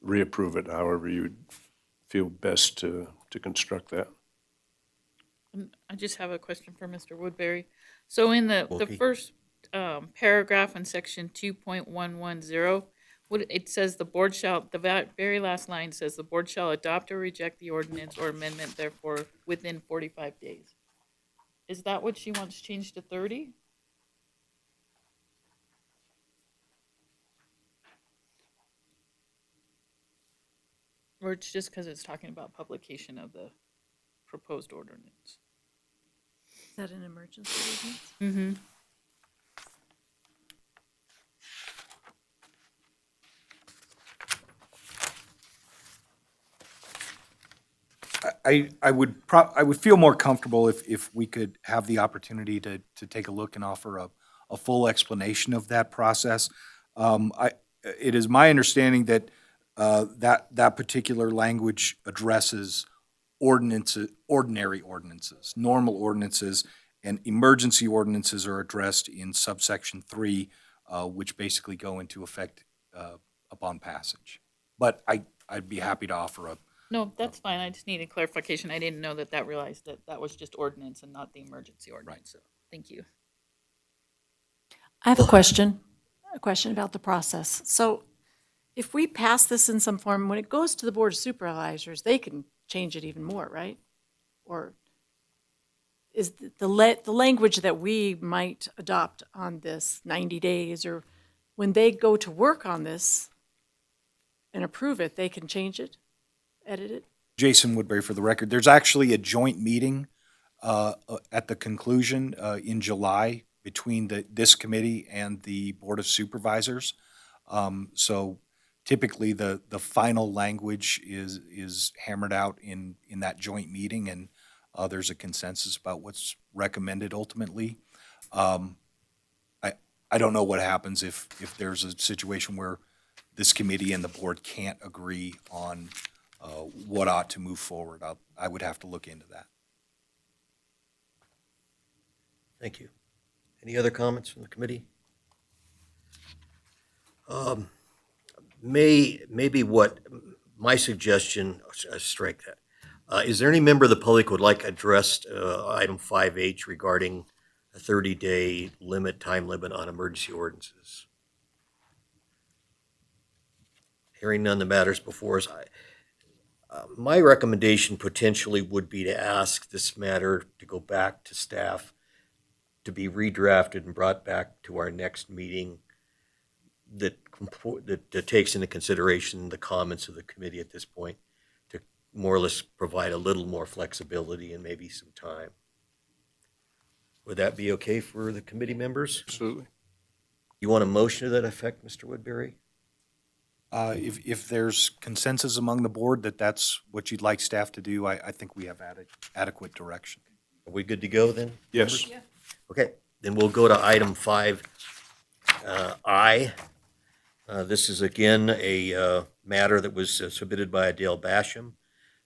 reapprove it, however you feel best to construct that. I just have a question for Mr. Woodbury. So in the Wilkie? first paragraph in section 2.110, it says the board shall, the very last line says the board shall adopt or reject the ordinance or amendment therefore within 45 days. Is that what she wants changed to 30? Or it's just because it's talking about publication of the proposed ordinance? Is that an emergency ordinance? Mm-hmm. I would feel more comfortable if we could have the opportunity to take a look and offer a full explanation of that process. It is my understanding that that particular language addresses ordinary ordinances, normal ordinances, and emergency ordinances are addressed in subsection 3, which basically go into effect upon passage. But I'd be happy to offer a. No, that's fine. I just needed clarification. I didn't know that realized that was just ordinance and not the emergency ordinance. So, thank you. I have a question about the process. So if we pass this in some form, when it goes to the Board of Supervisors, they can change it even more, right? Or is the language that we might adopt on this 90 days, or when they go to work on this and approve it, they can change it, edit it? Jason Woodbury, for the record, there's actually a joint meeting at the conclusion in July between this committee and the Board of Supervisors. So typically, the final language is hammered out in that joint meeting, and there's a consensus about what's recommended ultimately. I don't know what happens if there's a situation where this committee and the board can't agree on what ought to move forward. I would have to look into that. Thank you. Any other comments from the committee? Maybe what my suggestion, strike that. Is there any member of the public who would like addressed item 5H regarding a 30-day time limit on emergency ordinances? Hearing none, the matters before us. My recommendation potentially would be to ask this matter to go back to staff to be redrafted and brought back to our next meeting that takes into consideration the comments of the committee at this point to more or less provide a little more flexibility and maybe some time. Would that be okay for the committee members? Absolutely. You want a motion to that effect, Mr. Woodbury? If there's consensus among the board that that's what you'd like staff to do, I think we have adequate direction. Are we good to go then? Yes. Okay, then we'll go to item 5I. This is again a matter that was submitted by Adele Basham.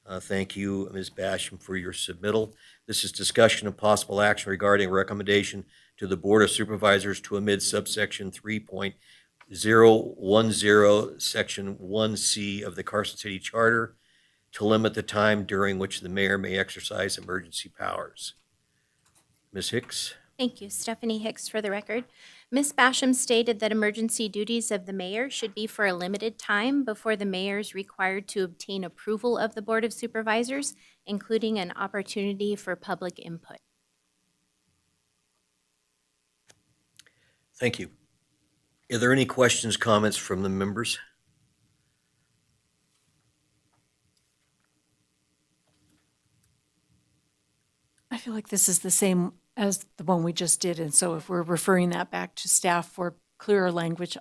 Thank you, Ms. Basham, for your submittal. This is discussion and possible action regarding recommendation to the Board of Supervisors to amend subsection 3.010, section 1C of the Carson City Charter to limit the time during which the mayor may exercise emergency powers. Ms. Hicks? Thank you. Stephanie Hicks for the record. Ms. Basham stated that emergency duties of the mayor should be for a limited time before the mayor is required to obtain approval of the Board of Supervisors, including an opportunity for public input. Thank you. Are there any questions, comments from the members? I feel like this is the same as the one we just did, and so if we're referring that back to staff for clearer language,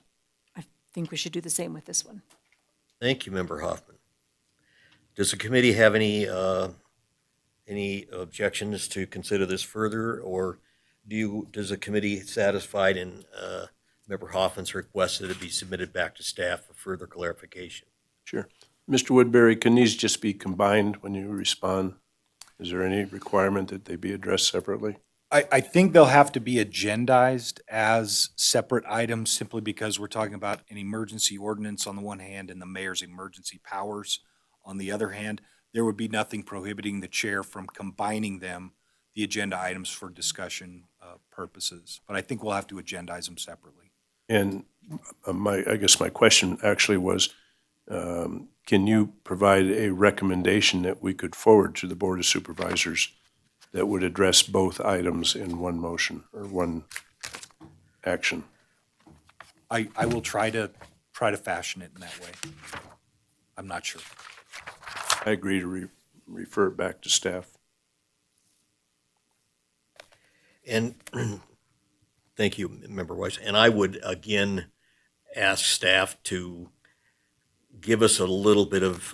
I think we should do the same with this one. Thank you, Member Hoffman. Does the committee have any objections to consider this further, or does the committee satisfied in Member Hoffman's request that it be submitted back to staff for further clarification? Sure. Mr. Woodbury, can these just be combined when you respond? Is there any requirement that they be addressed separately? I think they'll have to be agendized as separate items simply because we're talking about an emergency ordinance on the one hand and the mayor's emergency powers on the other hand. There would be nothing prohibiting the chair from combining them, the agenda items for discussion purposes. But I think we'll have to agendize them separately. And I guess my question actually was, can you provide a recommendation that we could forward to the Board of Supervisors that would address both items in one motion or one action? I will try to fashion it in that way. I'm not sure. I agree to refer it back to staff. And thank you, Member Weiss. And I would again ask staff to give us a little bit of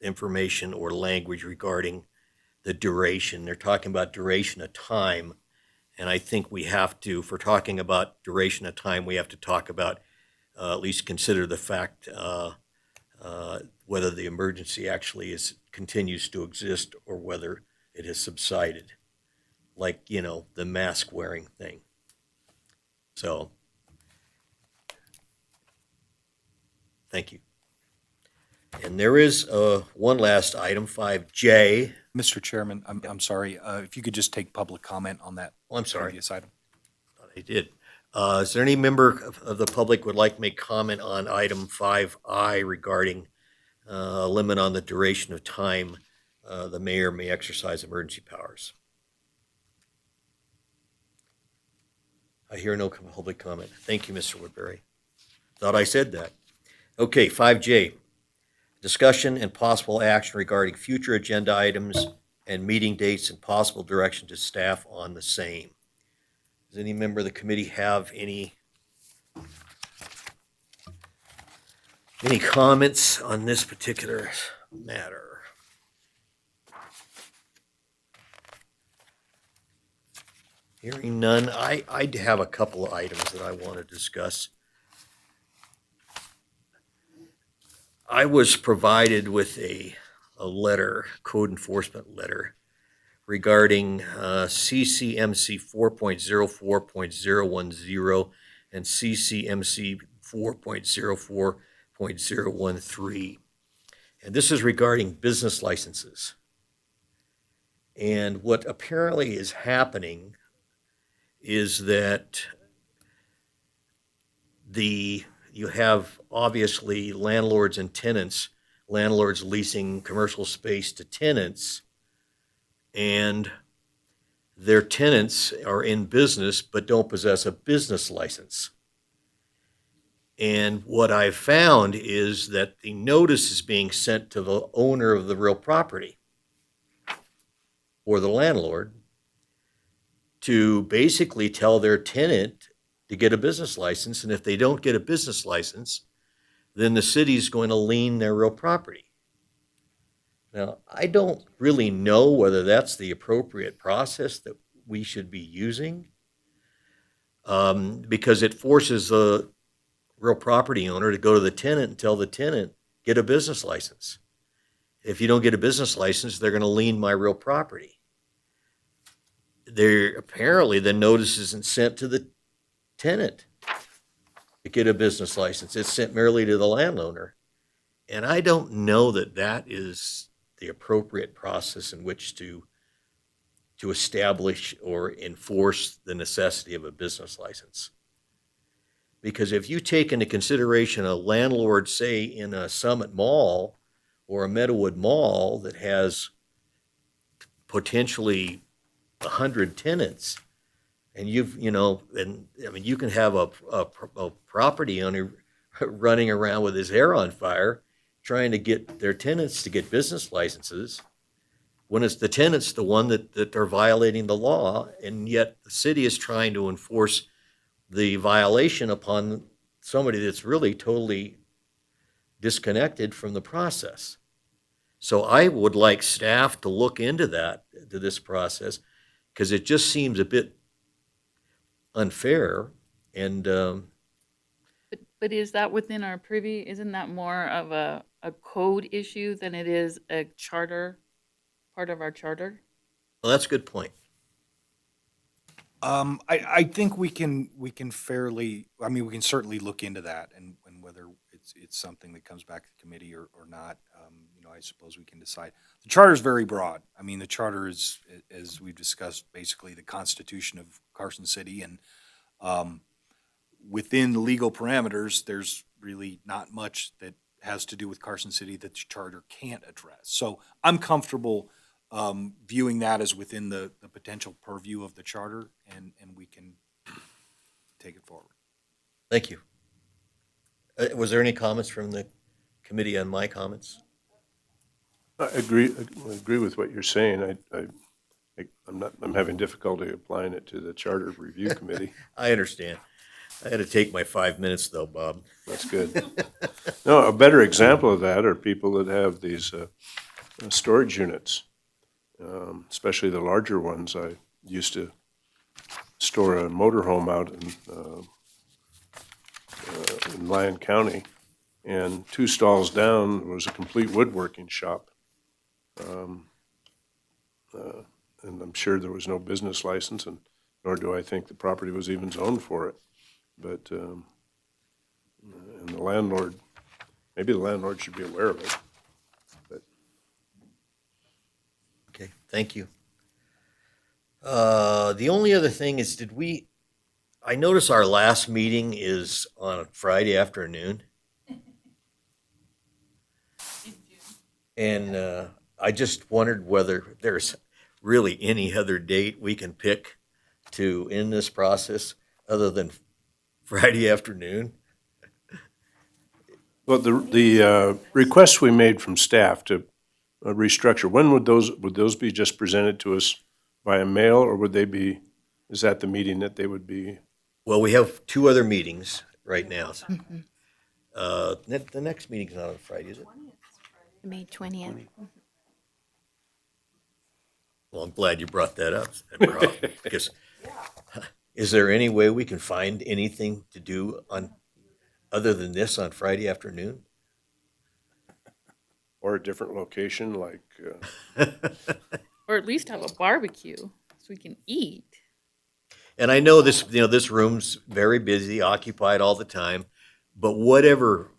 information or language regarding the duration. They're talking about duration of time. And I think we have to, if we're talking about duration of time, we have to talk about, at least consider the fact whether the emergency actually continues to exist or whether it has subsided, like, the mask wearing thing. So, thank you. And there is one last item, 5J. Mr. Chairman, I'm sorry, if you could just take public comment on that Oh, I'm sorry. previous item. Thought I did. Is there any member of the public would like to make comment on item 5I regarding a limit on the duration of time the mayor may exercise emergency powers? I hear no public comment. Thank you, Mr. Woodbury. Thought I said that. Okay, 5J, discussion and possible action regarding future agenda items and meeting dates and possible direction to staff on the same. Does any member of the committee have any comments on this particular matter? Hearing none, I have a couple of items that I want to discuss. I was provided with a letter, code enforcement letter, regarding CCMC 4.04.010 and CCMC 4.04.013. And this is regarding business licenses. And what apparently is happening is that you have obviously landlords and tenants, landlords leasing commercial space to tenants, and their tenants are in business but don't possess a business license. And what I've found is that the notice is being sent to the owner of the real property or the landlord to basically tell their tenant to get a business license, and if they don't get a business license, then the city's going to lien their real property. Now, I don't really know whether that's the appropriate process that we should be using, because it forces the real property owner to go to the tenant and tell the tenant, get a business license. if you don't get a business license, they're going to lien my real property. There, apparently, the notice isn't sent to the tenant to get a business license. It's sent merely to the landowner. And I don't know that that is the appropriate process in which to establish or enforce the necessity of a business license. Because if you take into consideration a landlord, say, in a Summit Mall or a Meadowood Mall that has potentially 100 tenants, and and I mean, you can have a property owner running around with his hair on fire trying to get their tenants to get business licenses when it's the tenants, the one that are violating the law, and yet the city is trying to enforce the violation upon somebody that's really totally disconnected from the process. So I would like staff to look into this process, because it just seems a bit unfair. And But is that within our privy? Isn't that more of a code issue than it is a charter, part of our charter? well, that's a good point. I think we can fairly, I mean, we can certainly look into that and whether it's something that comes back to the committee or not, I suppose we can decide. The charter is very broad. I mean, the charter is, as we've discussed, basically the constitution of Carson City, and within the legal parameters, there's really not much that has to do with Carson City that the charter can't address. So I'm comfortable viewing that as within the potential purview of the charter, and we can take it forward. Thank you. Was there any comments from the committee on my comments? I agree with what you're saying. I'm having difficulty applying it to the Charter Review Committee. I understand. I had to take my 5 minutes though, Bob. That's good. No, a better example of that are people that have these storage units, especially the larger ones. I used to store a motorhome out in Lyon County, and 2 stalls down was a complete woodworking shop. And I'm sure there was no business license, and nor do I think the property was even zoned for it. But, and the landlord, maybe the landlord should be aware of it. But Okay, thank you. The only other thing is, I notice our last meeting is on a Friday afternoon. And I just wondered whether there's really any other date we can pick to end this process other than Friday afternoon. well, the requests we made from staff to restructure, when would those be just presented to us via mail, or is that the meeting that they would be? Well, we have 2 other meetings right now. The next meeting's not on Friday, is it? May 20th. Well, I'm glad you brought that up, Rob, because is there any way we can find anything to do other than this on Friday afternoon? Or a different location, like, Or at least have a barbecue so we can eat. And I know this room's very busy, occupied all the time, but whatever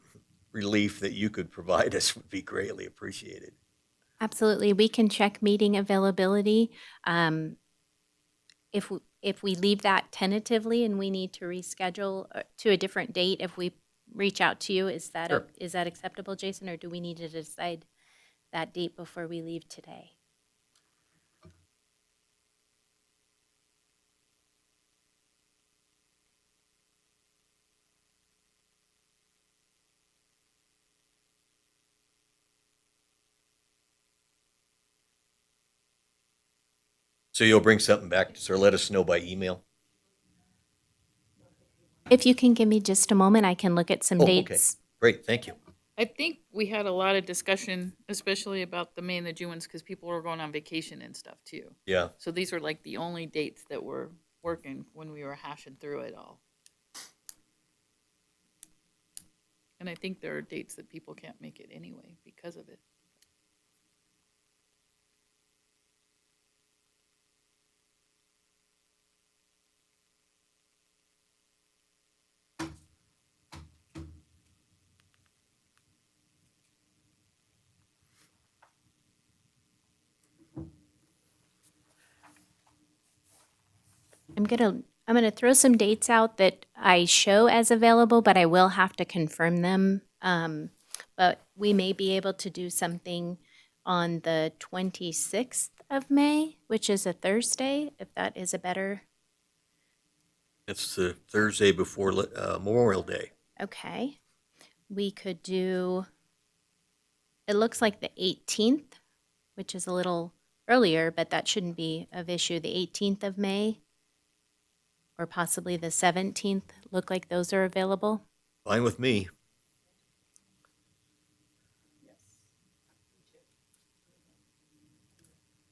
relief that you could provide us would be greatly appreciated. Absolutely. We can check meeting availability. If we leave that tentatively and we need to reschedule to a different date, if we reach out to you, is that Sure. is that acceptable, Jason, or do we need to decide that date before we leave today? So you'll bring something back, or let us know by email? If you can give me just a moment, I can look at some Oh, okay. dates. Great, thank you. I think we had a lot of discussion, especially about the May and the June ones, because people were going on vacation and stuff too. Yeah, So these were like the only dates that were working when we were hashing through it all. And I think there are dates that people can't make it anyway because of it. I'm gonna throw some dates out that I show as available, but I will have to confirm them. But we may be able to do something on the 26th of May, which is a Thursday, if that is a better, It's the Thursday before Memorial Day. okay. We could do, it looks like the 18th, which is a little earlier, but that shouldn't be of issue. The 18th of May, or possibly the 17th, look like those are available. Fine with me.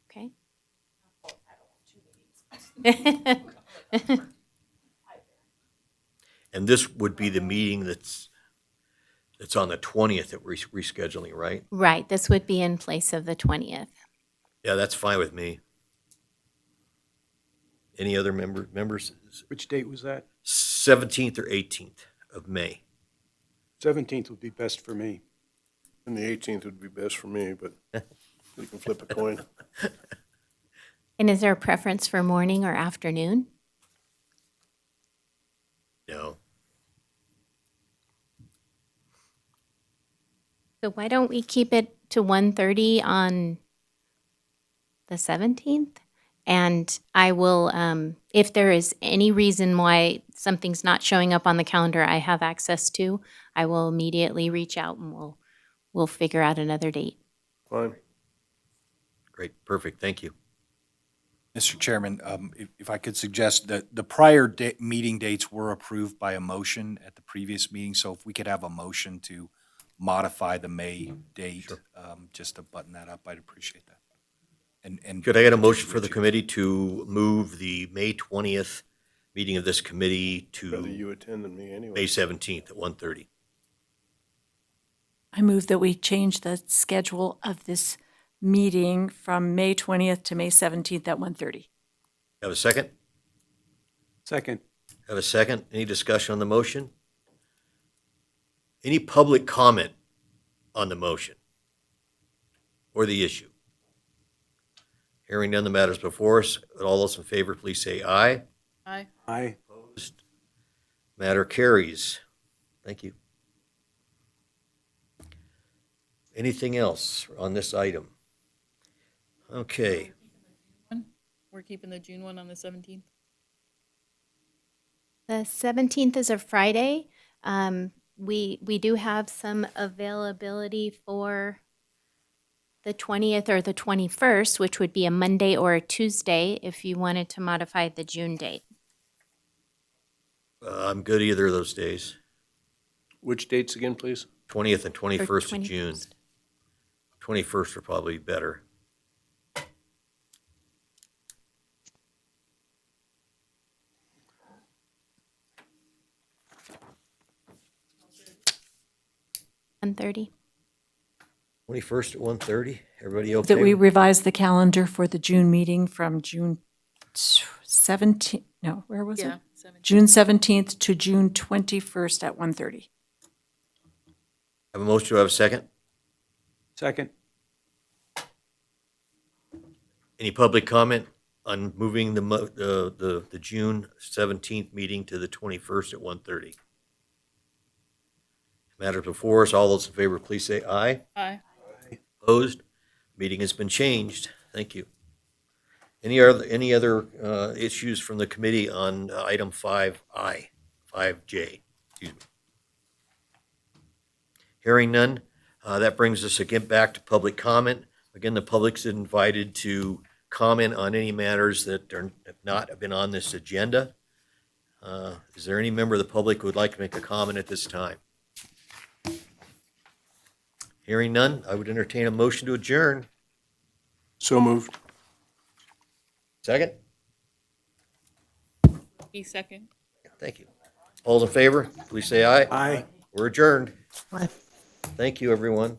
Okay. And this would be the meeting that's on the 20th that we're rescheduling, right? Right, this would be in place of the 20th. Yeah, that's fine with me. Any other members? Which date was that? 17th or 18th of May. 17th would be best for me. And the 18th would be best for me, but you can flip a coin. And is there a preference for morning or afternoon? No. So why don't we keep it to 1:30 on the 17th? And I will, if there is any reason why something's not showing up on the calendar I have access to, I will immediately reach out and we'll figure out another date. Fine. Great, perfect, thank you. Mr. Chairman, if I could suggest that the prior meeting dates were approved by a motion at the previous meeting, so if we could have a motion to modify the May date, just to button that up, I'd appreciate that. And Could I get a motion for the committee to move the May 20th meeting of this committee Rather to you attend than me anyway. May 17th at 1:30? I move that we change the schedule of this meeting from May 20th to May 17th at 1:30. Have a second? Second. Have a second? Any discussion on the motion? Any public comment on the motion or the issue? Hearing none, the matters before us. All those in favor, please say aye. Aye. Aye. Opposed? Matter carries. Thank you. Anything else on this item? Okay. We're keeping the June one on the 17th. The 17th is a Friday. We do have some availability for the 20th or the 21st, which would be a Monday or a Tuesday if you wanted to modify the June date. I'm good either of those days, Which dates again, please? 20th and Or 21st of June. 21st. 21st are probably better. And 30. 21st at 1:30. Everybody okay? That we revise the calendar for the June meeting from June 17th, no, where was it? Yeah, 17th. June 17th to June 21st at 1:30. Have a motion, do I have a second? Second. Any public comment on moving the June 17th meeting to the 21st at 1:30? Matters before us, all those in favor, please say aye. Aye. Opposed? Meeting has been changed. Thank you. Any other issues from the committee on item 5I, 5J? Excuse me. Hearing none, that brings us again back to public comment. Again, the public's invited to comment on any matters that have not been on this agenda. Is there any member of the public who would like to make a comment at this time? Hearing none, I would entertain a motion to adjourn. So moved. Second? He second. Thank you. All those in favor, please say aye. Aye. We're adjourned. Thank you, everyone.